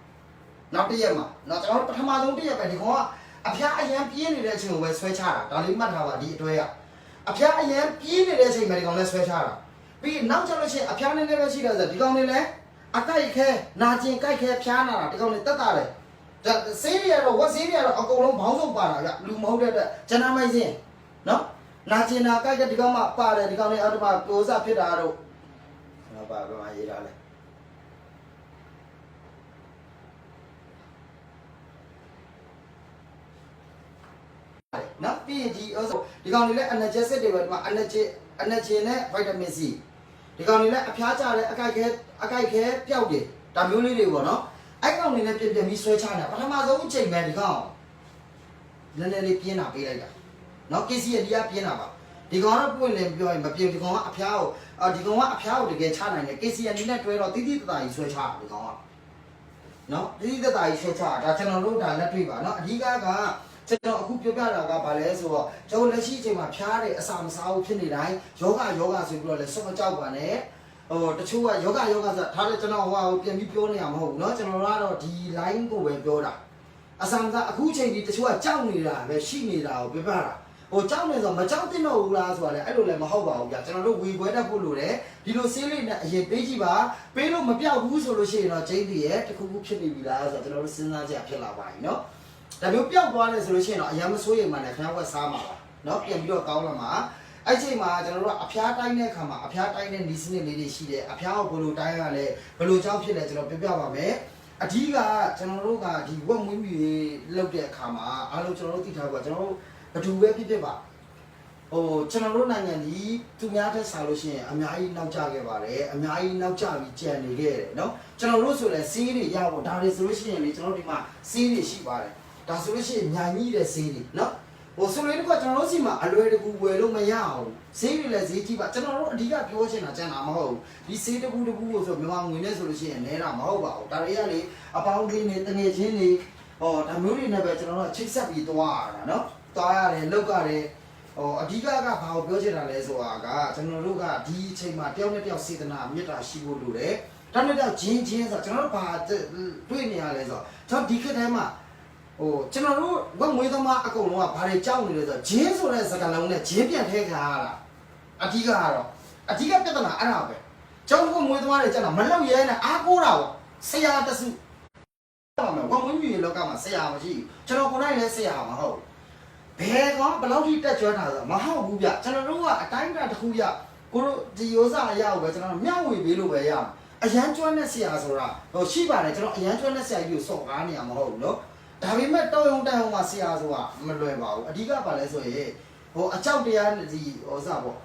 နောက်တစ်ရက်မှာနော်ကျွန်တော်ပထမဆုံးတစ်ရက်ပဲဒီကောင်ကအဖျားအရန်ပြင်းနေတဲ့အချိန်ကိုပဲဆွဲချတာဒါလေးမှတ်ထားပါဒီအတွဲကအဖျားအရန်ပြင်းနေတဲ့အချိန်မှာဒီကောင်လည်းဆွဲချတာပြီးနောက်ကျလို့ရှိရင်အဖျားနည်းနည်းပဲရှိတယ်ဆိုဒီကောင်လေးလည်းအကိုက်ခဲနာကျင်ကိုက်ခဲဖျားနာတာဒီကောင်လေးတက်တာလေဒါဆေးရတော့ဝက်ဆေးရတော့အကုန်လုံးဘောင်းဆုံးပါတာကလူမဟုတ်တဲ့အတွက်ဂျန်နာမိုင်းစင်းနော်နာကျင်နာကိုက်ကဒီကောင်မှပါတယ်ဒီကောင်လေးအော်တမပြိုးစားဖြစ်တာတော့နော်ပါဘယ်မှာရေးတာလဲနော်ပြီးရင်ဒီကောင်လေးလည်း energetic တွေပဲဒီမှာ energy နဲ့ vitamin C ဒီကောင်လေးလည်းအဖျားကျတယ်အကိုက်ခဲပျောက်တယ်ဒါမျိုးလေးတွေပေါ့နော်အဲ့ကောင်လေးလည်းပြပြပြီးဆွဲချနေတာပထမဆုံးအချိန်ပဲဒီကောင်နည်းနည်းလေးပြင်းတာပေးလိုက်တာနော် KCN ဒီကပြင်းတာပါဒီကောင်တော့ပွင့်လင်းပြောရင်မပြင်းဒီကောင်ကအဖျားကိုဒီကောင်ကအဖျားကိုတကယ်ချနိုင်တယ် KCN ဒီနဲ့တွဲတော့တိတိတသာကြီးဆွဲချတာဒီကောင်ကနော်တိတိတသာကြီးဆွဲချတာဒါကျွန်တော်တို့ဒါလက်တွေ့ပါနော်အဓိကကျွန်တော်အခုပြောပြတာကဘာလဲဆိုတော့ကျွန်တော်လက်ရှိအချိန်မှာဖျားတယ်အစာမစားဘူးဖြစ်နေတိုင်းယောဂဆိုပြီးတော့လဲစွန့်မကြောက်ပါနဲ့တချို့ကယောဂဆိုထားတယ်ကျွန်တော်ဟိုပြန်ပြီးပြောနေရမဟုတ်ဘူးเนาะကျွန်တော်ကတော့ဒီ line ကိုပဲပြောတာအစမ်းစားအခုချိန်ဒီတချို့ကကြောက်နေတာပဲရှိနေတာကိုပြပြတာကြောက်နေဆိုမကြောက်တင်တော့ဘူးလားဆိုတာလေအဲ့လိုလည်းမဟုတ်ပါဘူးဗျာကျွန်တော်တို့ဝေခွဲတတ်ဖို့လိုတယ်ဒီလိုဆေးလေးနဲ့အရင်ပေးကြည့်ပါပေးလို့မပြောက်ဘူးဆိုလို့ရှိရင်တော့ကျင်းတည်ရဲ့တခုခုဖြစ်နေပြီလားဆိုတော့ကျွန်တော်တို့စဉ်းစားကြဖြစ်လာပါပြီเนาะဒါမျိုးပျောက်သွားလဲဆိုလို့ရှိရင်တော့အရင်မစိုးရိမ်မှလည်းခဏဝက်စားမှာပါเนาะပြန်ပြီးတော့ကောင်းလာမှာအဲ့ချိန်မှာကျွန်တော်တို့ကအဖျားတိုင်းတဲ့အခါမှာအဖျားတိုင်းတဲ့နီးစနစ်လေးတွေရှိတယ်အဖျားကိုဘယ်လိုတိုင်းရလဲဘယ်လိုကြောင့်ဖြစ်လဲကျွန်တော်ပြပြပါမယ်အဓိကကျွန်တော်တို့ကဒီဝက်မွေးမြူလုပ်တဲ့အခါမှာအားလုံးကျွန်တော်တို့သိထားပါကျွန်တော်တို့ဘယ်သူပဲဖြစ်ပါကျွန်တော်တို့နိုင်ငံဒီသူများတက်စားလို့ရှိရင်အများကြီးနောက်ကျခဲ့ပါတယ်အများကြီးနောက်ကျပြီးကြံနေခဲ့တယ်เนาะကျွန်တော်တို့ဆိုလဲစီးတွေရဖို့ဒါတွေဆိုလို့ရှိရင်လေကျွန်တော်ဒီမှာစီးတွေရှိပါတယ်ဒါဆိုလို့ရှိရင်ညာကြီးတဲ့စီးတွေเนาะဆိုလိုတဲ့ကကျွန်တော်တို့စီမှာအလွယ်တကူဝယ်လို့မရအောင်ဈေးတွေလည်းဈေးကြီးပါကျွန်တော်တို့အဓိကပြောချင်တာကျန်တာမဟုတ်ဘူးဒီဈေးတကူကိုဆိုမြန်မာငွေနဲ့ဆိုလို့ရှိရင်နဲတာမဟုတ်ပါဘူးဒါတွေကလေအပေါင်းလေးနဲ့တငယ်ချင်းတွေဒါမျိုးတွေနဲ့ပဲကျွန်တော်တို့ချိတ်ဆက်ပြီးသွားရတာเนาะသွားရတယ်လောက်ရတယ်အဓိကဘာကိုပြောချင်တာလဲဆိုတာကကျွန်တော်တို့ကဒီအချိန်မှာတယောက်နဲ့တယောက်စေတနာမေတ္တာရှိဖို့လိုတယ်ဒါနဲ့တော့ချင်းဆိုကျွန်တော်တို့ဘာတွေ့နေရလဲဆိုတော့ကျွန်တော်ဒီခေတ်ထဲမှာကျွန်တော်တို့ဝက်မွေးသမားအကုန်လုံးကဘာတွေကြောက်နေလဲဆိုတော့ဂျင်းဆိုတဲ့စကားလုံးနဲ့ဂျင်းပြန်ထဲခံရတာအဓိကပြဿနာအဲ့ဒါပဲကျွန်တော်ဝက်မွေးသမားတွေကျတော့မလောက်ရဲနဲ့အားကိုးတာပေါ့ဆရာတစုပါမယ်ဝက်မွေးမြူရေလောကမှာဆရာမရှိဘူးကျွန်တော်ကိုယ်တိုင်လည်းဆရာမဟုတ်ဘယ်ကောင်ဘယ်လောက်ထိတက်ကြွတာဆိုမဟုတ်ဘူးဗျကျွန်တော်တို့ကအတိုင်းအတာတစ်ခုပြကိုတို့ဒီရိုးစားအရာကိုပဲကျွန်တော်မျှဝေပေးလို့ပဲရအရန်ကျွမ်းတဲ့ဆရာဆိုတာရှိပါတယ်ကျွန်တော်အရန်ကျွမ်းတဲ့ဆရာကြီးကိုစော့ကားနေရမဟုတ်ဘူးနော်ဒါပေမဲ့တောင်းရုံတန်းမှာဆရာဆိုတာမလွယ်ပါဘူးအဓိကပါလဲဆိုရင်အကြောက်တရားဒီစားပေါ့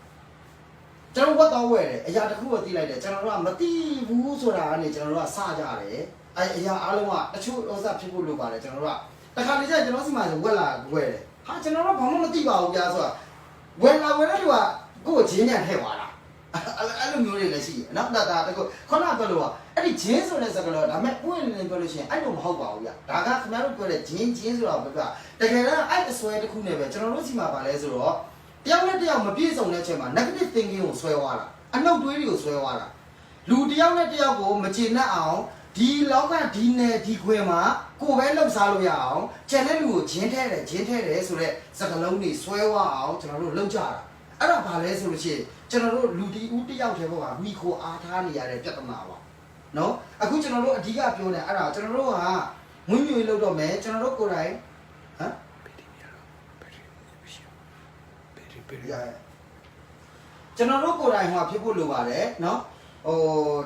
ကျွန်တော်ကတော့ဝယ်တယ်အရာတစ်ခုကိုသိလိုက်တယ်ကျွန်တော်တို့ကမသိဘူးဆိုတာကနေကျွန်တော်တို့ကစကြတယ်အရာအားလုံးကတချို့စားဖြစ်ဖို့လိုပါတယ်ကျွန်တော်တို့ကတခါလေကျကျွန်တော်စီမှာဆိုဝက်လာဝယ်တယ်ဟာကျွန်တော်တို့ဘာမှမသိပါဘူးကြာဆိုတာဝယ်တဲ့လူကကိုယ်ဂျင်းညံထည့်သွားတာအဲ့လိုမျိုးတွေလည်းရှိတယ်နော်ဒါတခုခုနပြောလို့ကအဲ့ဒီဂျင်းဆိုတဲ့စကားတော့ဒါမဲ့ပွင့်နေပြောလို့ရှိရင်အဲ့လိုမဟုတ်ပါဘူးဗျဒါကခင်ဗျားတို့ပြောတဲ့ဂျင်းဆိုတာဘက်ကတကယ်တော့အဲ့အစွဲတစ်ခုနဲ့ပဲကျွန်တော်တို့စီမှာပါလဲဆိုတော့တယောက်နဲ့တယောက်မပြည့်စုံတဲ့အချိန်မှာ negative thinking ကိုဆွဲသွားတာအနှုတ်တွေးတွေကိုဆွဲသွားတာလူတယောက်နဲ့တယောက်ကိုမကျေနပ်အောင်ဒီလောကဒီနယ်ဒီခွေမှာကိုယ်ပဲလှုပ်ရှားလို့ရအောင်ကျန်တဲ့လူကိုဂျင်းထဲတယ်ဆိုတဲ့စကားလုံးတွေဆွဲသွားအောင်ကျွန်တော်တို့လုပ်ကြတာအဲ့ဒါဘာလဲဆိုလို့ရှိရင်ကျွန်တော်တို့လူတီဦးတယောက်တည်းပေါ့ကမိခိုအားထားနေရတဲ့ပြဿနာပါနော်အခုကျွန်တော်တို့အဓိကပြောနေအဲ့ဒါကျွန်တော်တို့ကငွေမျိုးလောက်တော့မယ်ကျွန်တော်တို့ကိုယ်တိုင်ဟမ်ကျွန်တော်တို့ကိုယ်တိုင်ဟောဖြစ်ဖို့လိုပါတယ်နော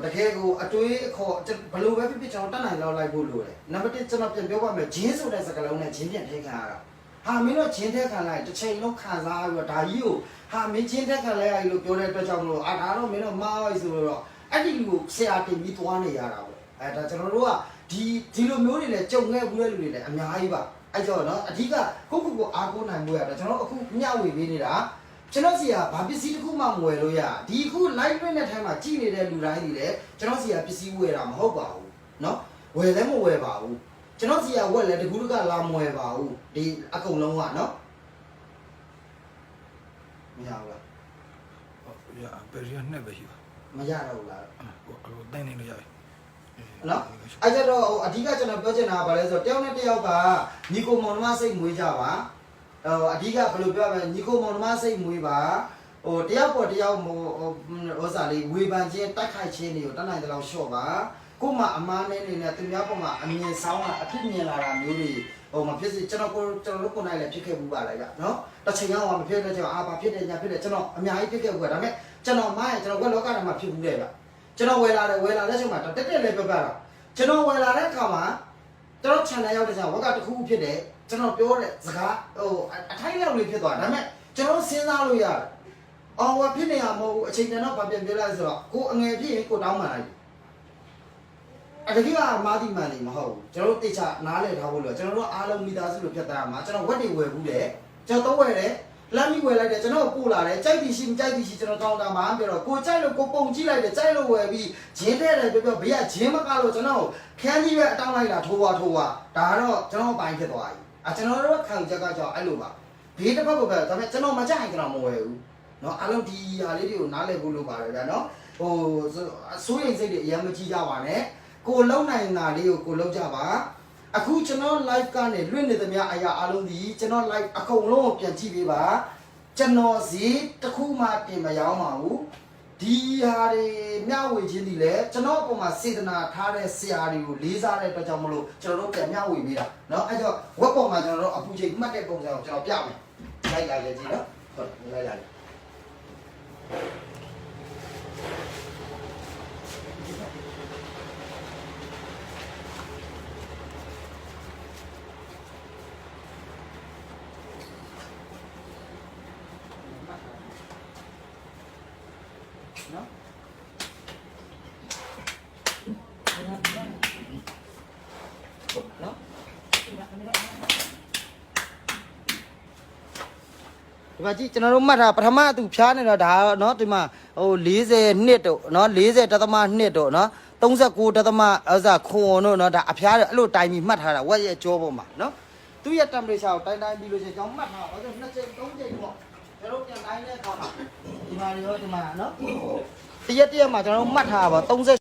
်တကယ်ကိုအတွေးအခေါ်ဘယ်လိုပဲဖြစ်ဖြစ်ကျွန်တော်တတ်နိုင်လောက်လိုက်ဖို့လိုတယ်နံပါတ်1ကျွန်တော်ပြန်ပြောပါမယ်ဂျင်းဆိုတဲ့စကားလုံးနဲ့ဂျင်းပြန်ထည့်ခံရတာဟာမင်းတို့ဂျင်းထည့်ခံလိုက်တစ်ချိန်လုံးခံစားပြီးတော့ဒါကြီးကိုဟာမင်းဂျင်းထည့်ခံလိုက်ရလို့ပြောတဲ့အတွက်ကြောင့်မလို့ဒါတော့မင်းတို့မားဆိုတော့အဲ့ဒီလူကိုဆရာတင်ပြီးသွားနေရတာပေါ့ဒါကျွန်တော်တို့ကဒီလိုမျိုးတွေလည်းကြုံခဲ့ဘူးတဲ့လူတွေလည်းအများကြီးပါအဲ့ကြောင့်နော်အဓိကကိုအားကိုးနိုင်မှုရတာကျွန်တော်အခုမျှဝေပေးနေတာကျွန်တော်စီကဘာပစ္စည်းတစ်ခုမှမဝယ်လို့ရဒီခု live နဲ့ထဲမှာကြည်နေတဲ့လူတိုင်းတွေလည်းကျွန်တော်စီကပစ္စည်းဝယ်တာမဟုတ်ပါဘူးเนาะဝယ်လည်းမဝယ်ပါဘူးကျွန်တော်စီကဝက်လည်းတကူတကလာမဝယ်ပါဘူးဒီအကုန်လုံးကเนาะမရဘူးလား ရဘယ်ရနဲ့ပဲရှိပါ မရတော့ဘူးလား ဟိုတိုင်းနေလို့ရတယ် နော်အဲ့ကြတော့အဓိကကျွန်တော်ပြောချင်တာကဘာလဲဆိုတော့တယောက်နဲ့တယောက်ကညီကိုမောင်နှမစိတ်မွေးကြပါအဓိကဘယ်လိုပြောမလဲညီကိုမောင်နှမစိတ်မွေးပါတယောက်ပေါ်တယောက်ဟိုစားလေးဝေဖန်ခြင်းတိုက်ခိုက်ခြင်းတွေကိုတတ်နိုင်တဲ့လောက်လျှော့ပါကို့မှာအမားနဲ့နေတဲ့သူများပေါ်မှာအမြင်ဆောင်တာအဖြစ်မြင်လာတာမျိုးတွေမဖြစ်စေကျွန်တော်တို့ကိုနိုင်လည်းဖြစ်ခဲ့ဘူးပါလေဗျနော်တစ်ချိန်ကမဖြစ်တဲ့ကြောင့်ဘာဖြစ်တယ်ညာဖြစ်တယ်ကျွန်တော်အများကြီးဖြစ်ခဲ့ဘူးပါဒါပေမဲ့ကျွန်တော်မိုင်းကျွန်တော်ဝက်လောကထဲမှာဖြစ်ဘူးလေဗျကျွန်တော်ဝယ်လာတဲ့ချိန်မှာတက်လေးပြောပြတာကျွန်တော်ဝယ်လာတဲ့အခါမှာကျွန်တော် channel ရောက်တဲ့ကြောင့်ဝက်ကတစ်ခုဖြစ်တယ်ကျွန်တော်ပြောတဲ့စကားအထိုက်လောက်လေးဖြစ်သွားဒါပေမဲ့ကျွန်တော်စဉ်းစားလို့ရတယ်အော်ဝဖြစ်နေရမဟုတ်ဘူးအချိန်တန်တော့ဗာပြန်ပြောလိုက်ဆိုတော့ကိုအငယ်ဖြစ်ရင်ကိုတောင်းမှန်လိုက်အတကယ်ကမာဒီမန်နေမဟုတ်ဘူးကျွန်တော်တို့တိကျနားလည်ထားဖို့လို့ကျွန်တော်တို့အားလုံးမိသားစုလိုဖြတ်သားရမှာကျွန်တော်ဝက်တွေဝယ်ဘူးတယ်ကျွန်တော်တော့ဝယ်တယ်လမ်းပြီးဝယ်လိုက်တယ်ကျွန်တော်ပို့လာတယ်ကြိုက်သည်ရှိမကြိုက်သည်ရှိကျွန်တော်တောင်းတာမှာပြောတော့ကိုကြိုက်လို့ကိုပုံကြည့်လိုက်တယ်ကြိုက်လို့ဝယ်ပြီးဂျင်းတဲ့တယ်ပြောဘေးကဂျင်းမကလို့ကျွန်တော်ခန်းကြီးပဲအတောင်းလိုက်တာထိုးပါဒါကတော့ကျွန်တော်ပိုင်းဖြစ်သွားပြီကျွန်တော်တို့ခံချက်ကကြောင့်အဲ့လိုပါဘေးတစ်ဖက်ကိုပဲဒါပေမဲ့ကျွန်တော်မကြိုက်ကျွန်တော်မဝယ်ဘူးเนาะအားလုံးဒီဟာလေးတွေကိုနားလည်ဖို့လိုပါတယ်ဗျာเนาะအစိုးရိမ်စိတ်တွေအရင်မကြည့်ကြပါနဲ့ကိုလုံနိုင်တာလေးကိုလုံကြပါအခုကျွန်တော် live ကနေလွင့်နေသမျှအရာအလုံးဒီကျွန်တော် live အကုန်လုံးကိုပြန်ကြည့်ပေးပါကျွန်တော်ဈေးတစ်ခုမှတင်မရောင်းပါဘူးဒီဟာတွေမျှဝေခြင်းဒီလေကျွန်တော်အပေါ်မှာစေတနာထားတဲ့ဆရာတွေကိုလေးစားတဲ့အတွက်ကြောင့်မလို့ကျွန်တော်တို့ပြန်မျှဝေပေးတာเนาะအဲ့တော့ web ပေါ်မှာကျွန်တော်တို့အပူချိန်မှတ်တဲ့ပုံစံကိုကျွန်တော်ပြမယ်လိုက်လာလေကြည့်နော်ဟုတ်လိုက်လာလေနော်နော်ဒီမှာကြည့်ကျွန်တော်တို့မှတ်ထားပထမသူဖြားနေတော့ဒါเนาะဒီမှာဟို40နှစ်တို့เนาะ40.2တို့เนาะ39.ခွန်တို့เนาะဒါအဖျားအဲ့လိုတိုင်ပြီးမှတ်ထားတာဝက်ရဲ့ကြောပေါ်မှာเนาะသူ့ရဲ့ temperature ကိုတိုင်းပြီးလို့ရှိရင်ကျွန်တော်မှတ်ထားတော့2ချိန်3ချိန်ပေါ့ကျွန်တော်ပြန်တိုင်းတဲ့အခါမှာဒီမှာရောဒီမှာเนาะတရက်မှာကျွန်တော်မှတ်ထားပါ30